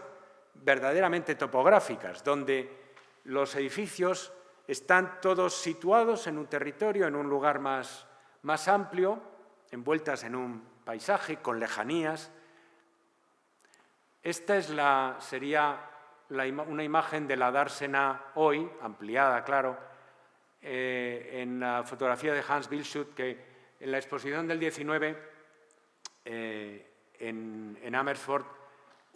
verdaderamente topográficas, donde los edificios están todos situados en un territorio, en un lugar más amplio, envueltas en un paisaje, con lejanías. Esta sería una imagen de la dársena hoy, ampliada, claro, en la fotografía de Hans Wilschutt, que en la exposición del 19 en Amersfoort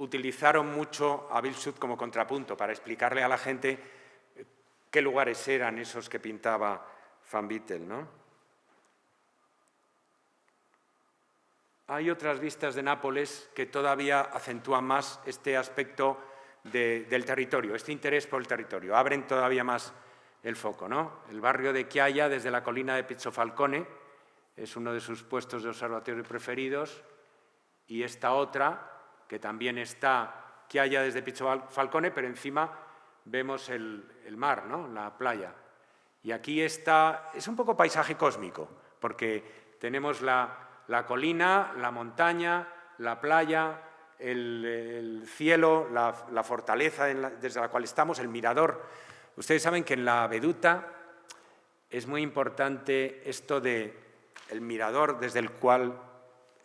utilizaron mucho a Bilsut como contrapunto para explicarle a la gente qué lugares eran esos que pintaba Van Beetle, ¿no? Hay otras vistas de Nápoles que todavía acentúan más este aspecto del territorio, este interés por el territorio, abren todavía más el foco, ¿no? El barrio de Chiaia, desde la colina de Pizzofalcone, es uno de sus puestos de observatorio preferidos, y esta otra, que también está Chiaia desde Pizzofalcone, pero encima vemos el mar, ¿no? La playa. Y aquí está, es un poco paisaje cósmico, porque tenemos la colina, la montaña, la playa, el cielo, la fortaleza desde la cual estamos, el mirador. Ustedes saben que en la veduta es muy importante esto del mirador desde el cual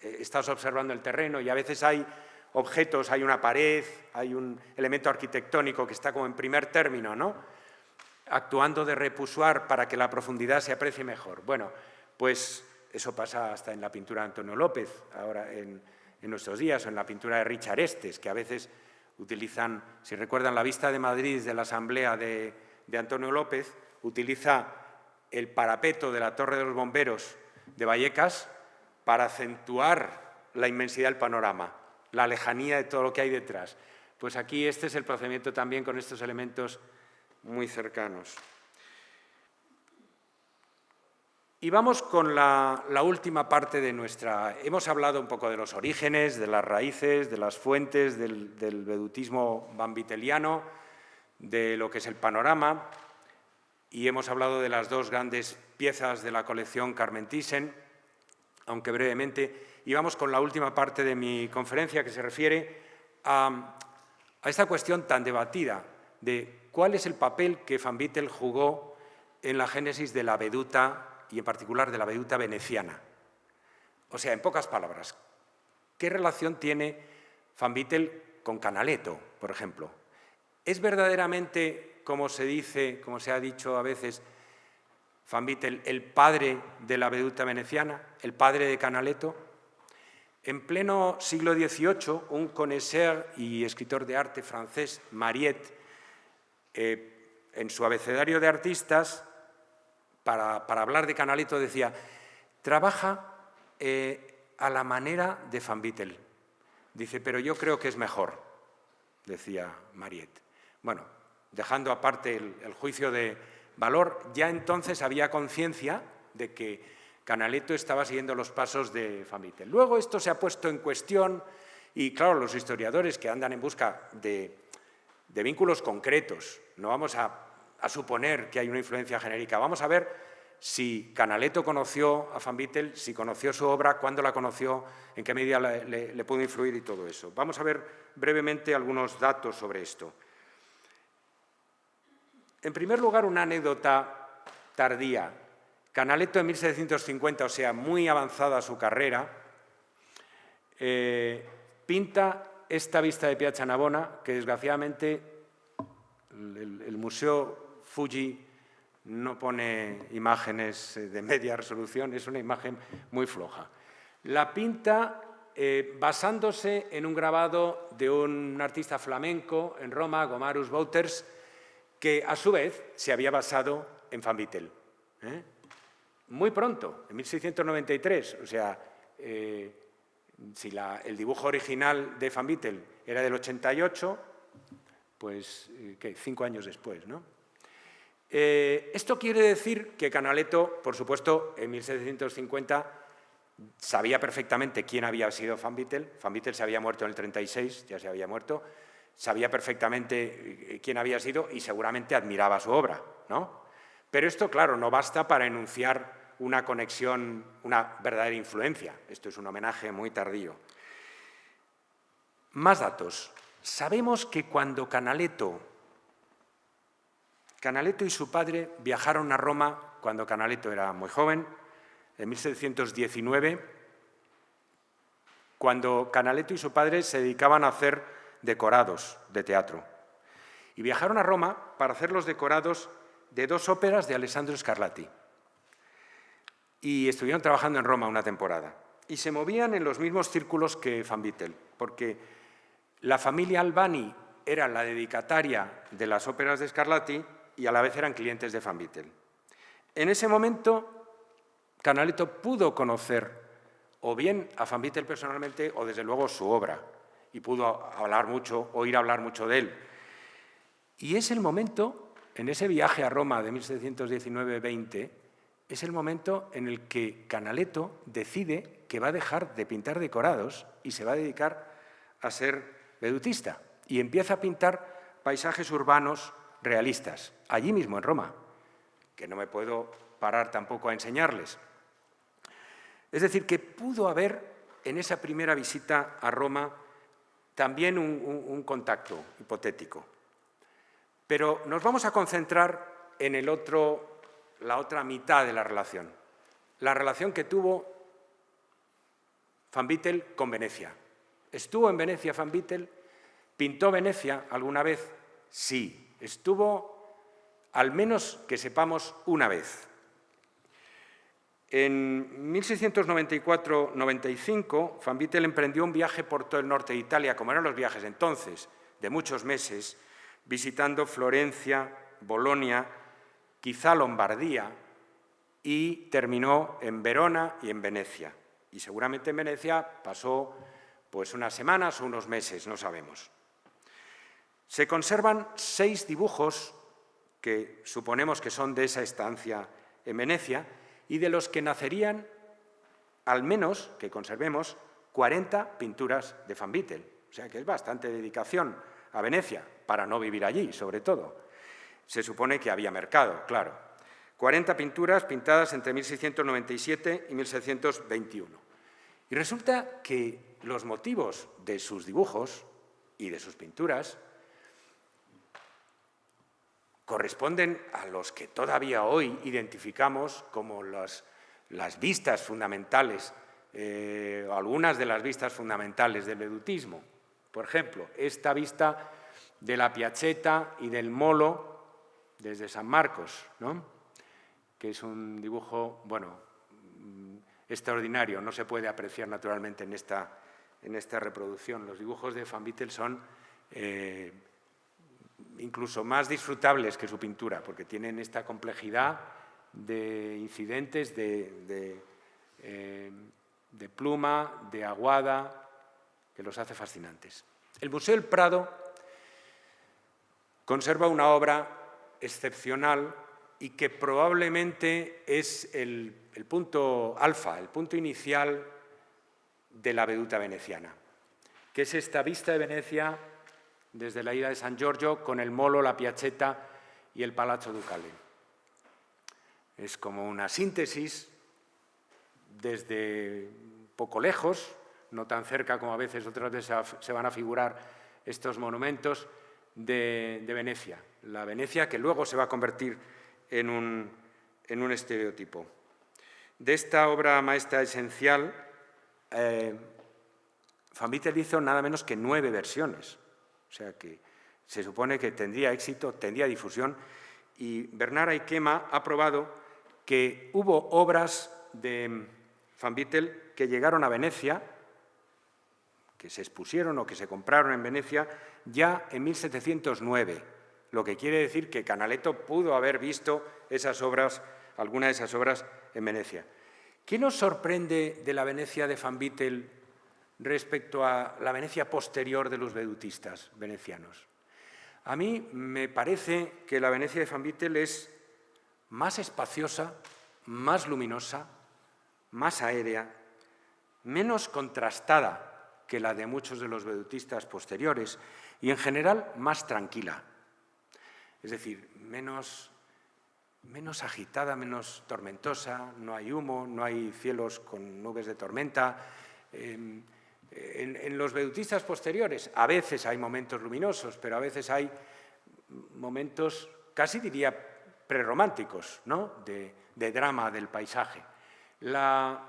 estás observando el terreno, y a veces hay objetos, hay una pared, hay un elemento arquitectónico que está como en primer término, ¿no? Actuando de repoussoir para que la profundidad se aprecie mejor. Bueno, pues eso pasa hasta en la pintura de Antonio López, ahora en nuestros días, o en la pintura de Richard Estes, que a veces utilizan, si recuerdan la vista de Madrid de la asamblea de Antonio López, utiliza el parapeto de la Torre de los Bomberos de Vallecas para acentuar la inmensidad del panorama, la lejanía de todo lo que hay detrás. Pues aquí este es el procedimiento también con estos elementos muy cercanos. Y vamos con la última parte de nuestra... Hemos hablado un poco de los orígenes, de las raíces, de las fuentes, del vedutismo vanbeeteliano, de lo que es el panorama, y hemos hablado de las dos grandes piezas de la colección Carmen Thyssen, aunque brevemente, y vamos con la última parte de mi conferencia, que se refiere a esta cuestión tan debatida de cuál es el papel que Van Beetle jugó en la génesis de la veduta, y en particular de la veduta veneciana. O sea, en pocas palabras, ¿qué relación tiene Van Beetle con Canaletto, por ejemplo? ¿Es verdaderamente, como se dice, como se ha dicho a veces, Van Beetle el padre de la veduta veneciana, el padre de Canaletto? En pleno siglo XVIII, un connoisseur y escritor de arte francés, Mariette, en su abecedario de artistas, para hablar de Canaletto, decía, trabaja a la manera de Van Beetle. Dice, pero yo creo que es mejor, decía Mariette. Bueno, dejando aparte el juicio de valor, ya entonces había conciencia de que Canaletto estaba siguiendo los pasos de Van Beetle. Luego esto se ha puesto en cuestión y, claro, los historiadores que andan en busca de vínculos concretos, no vamos a suponer que hay una influencia genérica. Vamos a ver si Canaletto conoció a Van Beetle, si conoció su obra, cuándo la conoció, en qué medida le pudo influir y todo eso. Vamos a ver brevemente algunos datos sobre esto. En primer lugar, una anécdota tardía. Canaletto en 1750, o sea, muy avanzada su carrera, pinta esta vista de Piazza Navona, que desgraciadamente el Museo Fuji no pone imágenes de media resolución, es una imagen muy floja. La pinta basándose en un grabado de un artista flamenco en Roma, Gomarus Wouters, que a su vez se había basado en Van Beetle. Muy pronto, en 1693, o sea, si el dibujo original de Van Beetle era del 88, pues 5 años después, ¿no? Esto quiere decir que Canaletto, por supuesto, en 1750 sabía perfectamente quién había sido Van Beetle. Van Beetle se había muerto en el 36, ya se había muerto. Sabía perfectamente quién había sido y seguramente admiraba su obra, ¿no? Pero esto, claro, no basta para enunciar una conexión, una verdadera influencia. Esto es un homenaje muy tardío. Más datos. Sabemos que cuando Canaletto y su padre viajaron a Roma, cuando Canaletto era muy joven, en 1719, cuando Canaletto y su padre se dedicaban a hacer decorados de teatro. Y viajaron a Roma para hacer los decorados de 2 óperas de Alessandro Scarlatti. Y estuvieron trabajando en Roma una temporada. Y se movían en los mismos círculos que Van Beetle, porque La familia Albani era la dedicataria de las óperas de Scarlatti y a la vez eran clientes de Van Beetle. En ese momento, Canaletto pudo conocer o bien a Van Beetle personalmente o, desde luego, su obra, y pudo oír hablar mucho de él. Y es el momento, en ese viaje a Roma de 1719-20, es el momento en el que Canaletto decide que va a dejar de pintar decorados y se va a dedicar a ser vedutista. Y empieza a pintar paisajes urbanos realistas, allí mismo en Roma, que no me puedo parar tampoco a enseñarles. Es decir, que pudo haber en esa primera visita a Roma también un contacto hipotético. Pero nos vamos a concentrar en la otra mitad de la relación que tuvo Van Beetle con Venecia. ¿Estuvo en Venecia Van Beetle? ¿Pintó Venecia alguna vez? Sí, estuvo, al menos que sepamos, una vez. En 1694-95, Van Beetle emprendió un viaje por todo el norte de Italia, como eran los viajes entonces, de muchos meses, visitando Florencia, Bolonia, quizá Lombardía, y terminó en Verona y en Venecia. Y seguramente en Venecia pasó pues unas semanas o unos meses, no sabemos. Se conservan 6 dibujos que suponemos que son de esa estancia en Venecia y de los que nacerían, al menos, que conservemos, 40 pinturas de Van Beetle. O sea que es bastante dedicación a Venecia, para no vivir allí, sobre todo. Se supone que había mercado, claro. 40 pinturas pintadas entre 1697 y 1721. Y resulta que los motivos de sus dibujos y de sus pinturas corresponden a los que todavía hoy identificamos como las vistas fundamentales, algunas de las vistas fundamentales del vedutismo. Por ejemplo, esta vista de la Piazzetta y del Molo desde San Marcos, ¿no? Que es un dibujo, bueno, extraordinario, no se puede apreciar naturalmente en esta reproducción. Los dibujos de Van Beetle son incluso más disfrutables que su pintura, porque tienen esta complejidad de incidentes, de pluma, de aguada, que los hace fascinantes. El Museo del Prado conserva una obra excepcional y que probablemente es el punto alfa, el punto inicial de la veduta veneciana, que es esta vista de Venecia desde la ira de San Giorgio con el Molo, la Piazzetta y el Palazzo Ducale. Es como una síntesis desde poco lejos, no tan cerca como a veces otras veces se van a figurar estos monumentos de Venecia, la Venecia que luego se va a convertir en un estereotipo. De esta obra maestra esencial, Van Beetle hizo nada menos que 9 versiones, o sea que se supone que tendría éxito, tendría difusión, y Bernard Aikema ha probado que hubo obras de Van Beetle que llegaron a Venecia, que se expusieron o que se compraron en Venecia ya en 1709, lo que quiere decir que Canaletto pudo haber visto esas obras, alguna de esas obras en Venecia. ¿Qué nos sorprende de la Venecia de Van Beetle respecto a la Venecia posterior de los vedutistas venecianos? A mí me parece que la Venecia de Van Beetle es más espaciosa, más luminosa, más aérea, menos contrastada que la de muchos de los vedutistas posteriores y, en general, más tranquila. Es decir, menos agitada, menos tormentosa, no hay humo, no hay cielos con nubes de tormenta. En los vedutistas posteriores a veces hay momentos luminosos, pero a veces hay momentos, casi diría, prerrománticos, ¿no? de drama del paisaje. La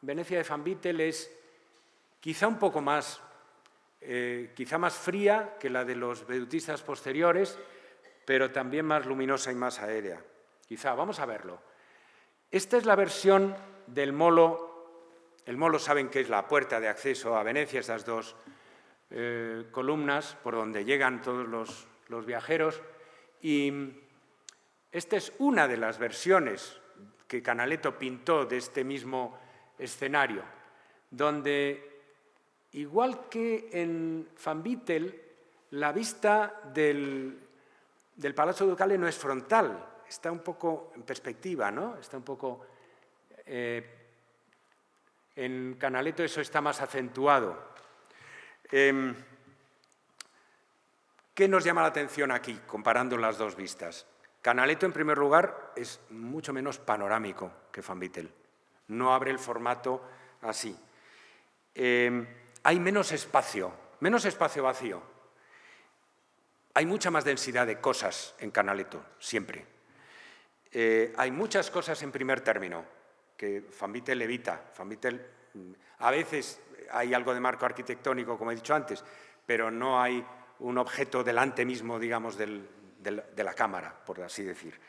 Venecia de Van Beetle es quizá un poco más, quizá más fría que la de los vedutistas posteriores, pero también más luminosa y más aérea. Quizá, vamos a verlo. Esta es la versión del Molo. El Molo saben que es la puerta de acceso a Venecia, esas dos columnas por donde llegan todos los viajeros. Y esta es una de las versiones que Canaletto pintó de este mismo escenario, donde, igual que en Van Vittel, la vista del Palazzo Ducale no es frontal, está un poco en perspectiva, ¿no? Está un poco… en Canaletto eso está más acentuado. ¿Qué nos llama la atención aquí, comparando las dos vistas? Canaletto, en primer lugar, es mucho menos panorámico que Van Vittel. No abre el formato así. Hay menos espacio vacío. Hay mucha más densidad de cosas en Canaletto, siempre. Hay muchas cosas en primer término, que Van Vittel evita. Van Vittel, a veces hay algo de marco arquitectónico, como he dicho antes, pero no hay un objeto delante mismo, digamos, de la cámara, por así decir.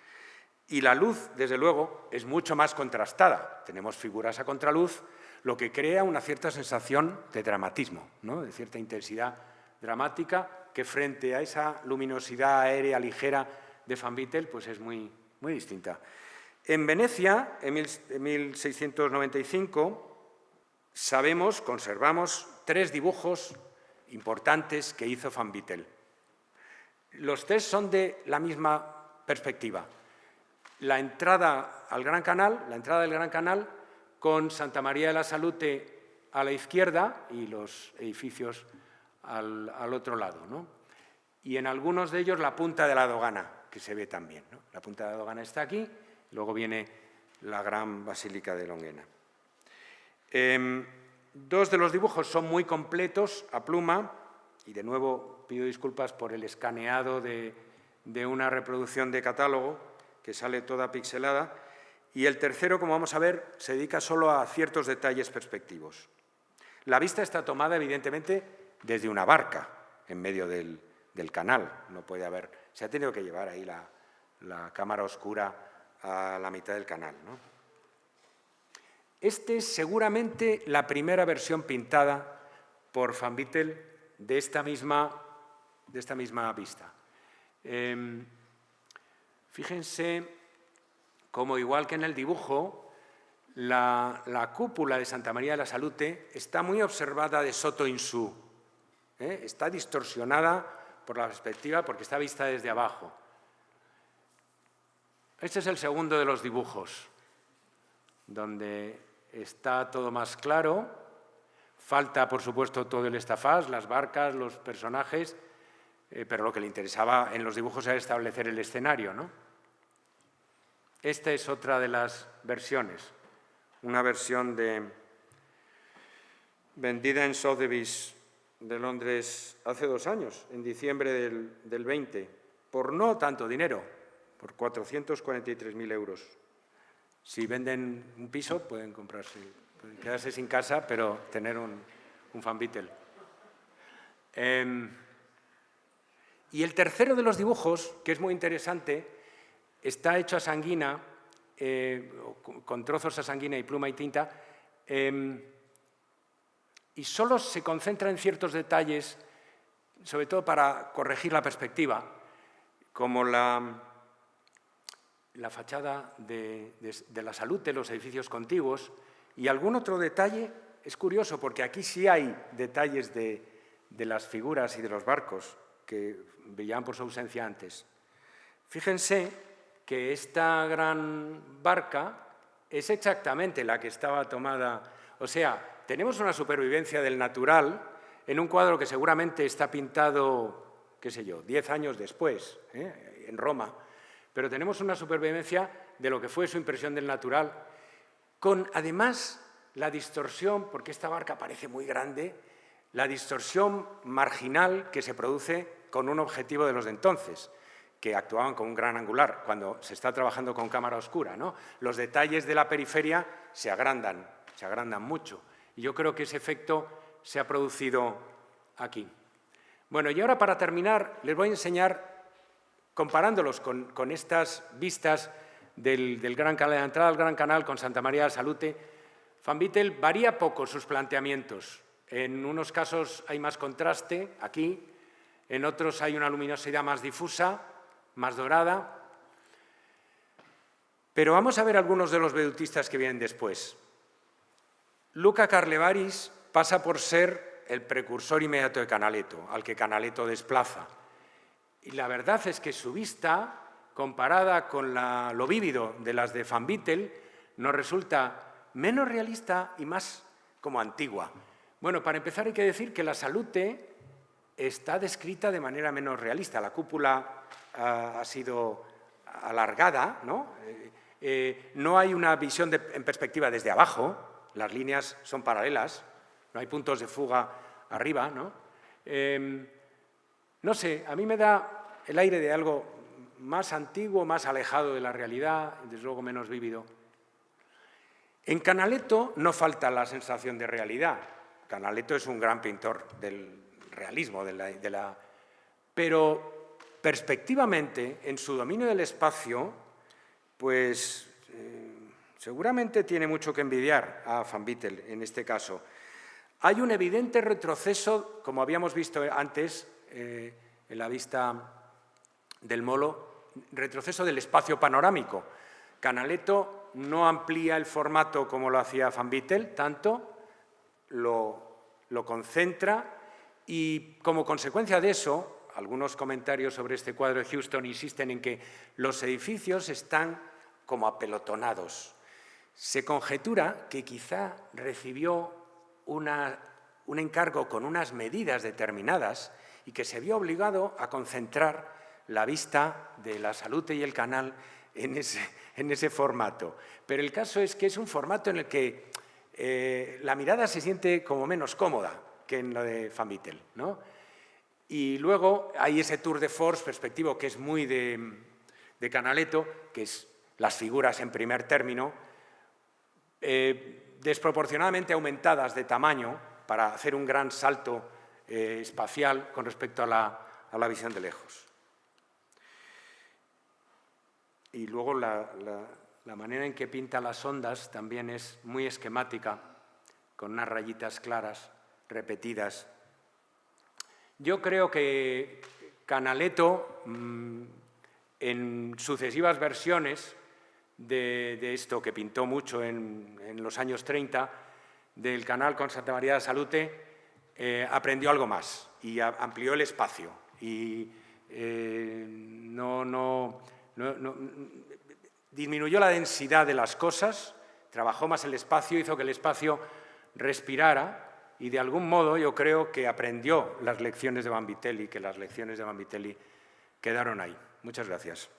Y la luz, desde luego, es mucho más contrastada. Tenemos figuras a contraluz, lo que crea una cierta sensación de dramatismo, ¿no? De cierta intensidad dramática, que frente a esa luminosidad aérea ligera de Van Vittel, pues es muy distinta. En Venecia, en 1695, conservamos 3 dibujos importantes que hizo Van Vittel. Los 3 son de la misma perspectiva. La entrada del Gran Canal con Santa María de la Salute a la izquierda y los edificios al otro lado, ¿no? Y en algunos de ellos la punta de la Dogana, que se ve también, ¿no? La punta de la Dogana está aquí, luego viene la gran Basílica de Longhena. 2 de los dibujos son muy completos, a pluma, y de nuevo pido disculpas por el escaneado de una reproducción de catálogo que sale toda pixelada, y el tercero, como vamos a ver, se dedica solo a ciertos detalles perspectivos. La vista está tomada, evidentemente, desde una barca en medio del canal. No puede haber… Se ha tenido que llevar ahí la cámara oscura a la mitad del canal, ¿no? Esta es seguramente la primera versión pintada por Van Vittel de esta misma vista. Fíjense cómo, igual que en el dibujo, la cúpula de Santa María de la Salute está muy observada de sotto in su. Está distorsionada por la perspectiva porque está vista desde abajo. Este es el segundo de los dibujos, donde está todo más claro. Falta, por supuesto, todo el estafás, las barcas, los personajes, pero lo que le interesaba en los dibujos era establecer el escenario, ¿no? Esta es otra de las versiones, una versión vendida en Sotheby's de Londres hace 2 años, en diciembre del 20, por no tanto dinero, por 443.000 euros. Si venden un piso, pueden quedarse sin casa, pero tener un Van Vittel. Y el tercero de los dibujos, que es muy interesante, está hecho a sanguina, con trozos a sanguina y pluma y tinta, y solo se concentra en ciertos detalles, sobre todo para corregir la perspectiva, como la fachada de la Salute, los edificios contiguos, y algún otro detalle. Es curioso porque aquí sí hay detalles de las figuras y de los barcos que brillaban por su ausencia antes. Fíjense que esta gran barca es exactamente la que estaba tomada. O sea, tenemos una supervivencia del natural en un cuadro que seguramente está pintado, qué sé yo, 10 años después, en Roma, pero tenemos una supervivencia de lo que fue su impresión del natural, con además la distorsión, porque esta barca parece muy grande, la distorsión marginal que se produce con un objetivo de los de entonces, que actuaban con un gran angular, cuando se está trabajando con cámara oscura, ¿no? Los detalles de la periferia se agrandan mucho. Y yo creo que ese efecto se ha producido aquí. Bueno, y ahora para terminar les voy a enseñar, comparándolos con estas vistas del Gran Canal, de la entrada al Gran Canal con Santa María de la Salute. Van Vittel varía poco sus planteamientos. En unos casos hay más contraste, aquí, en otros hay una luminosidad más difusa, más dorada. Pero vamos a ver algunos de los vedutistas que vienen después. Luca Carlevaris pasa por ser el precursor inmediato de Canaletto, al que Canaletto desplaza. Y la verdad es que su vista, comparada con lo vívido de las de Van Vittel, nos resulta menos realista y más como antigua. Bueno, para empezar hay que decir que la Salute está descrita de manera menos realista. La cúpula ha sido alargada, ¿no? No hay una visión en perspectiva desde abajo, las líneas son paralelas, no hay puntos de fuga arriba, ¿no? No sé, a mí me da el aire de algo más antiguo, más alejado de la realidad, desde luego menos vívido. En Canaletto no falta la sensación de realidad. Canaletto es un gran pintor del realismo, pero perspectivamente, en su dominio del espacio, pues seguramente tiene mucho que envidiar a Van Vittel en este caso. Hay un evidente retroceso, como habíamos visto antes en la vista del Molo, retroceso del espacio panorámico. Canaletto no amplía el formato como lo hacía Van Vittel, tanto lo concentra y como consecuencia de eso, algunos comentarios sobre este cuadro de Houston insisten en que los edificios están como apelotonados. Se conjetura que quizá recibió un encargo con unas medidas determinadas y que se vio obligado a concentrar la vista de la Salute y el Canal en ese formato. Pero el caso es que es un formato en el que la mirada se siente como menos cómoda que en lo de Van Vittel, ¿no? Y luego hay ese tour de force perspectivo que es muy de Canaletto, que es las figuras en primer término, desproporcionadamente aumentadas de tamaño para hacer un gran salto espacial con respecto a la visión de lejos. Y luego la manera en que pinta las ondas también es muy esquemática, con unas rayitas claras, repetidas. Yo creo que Canaletto, en sucesivas versiones de esto que pintó mucho en los años 30, del Canal con Santa María de Salute, aprendió algo más y amplió el espacio. Y disminuyó la densidad de las cosas, trabajó más el espacio, hizo que el espacio respirara y de algún modo yo creo que aprendió las lecciones de Vanvitelli, que las lecciones de Vanvitelli quedaron ahí. Muchas gracias.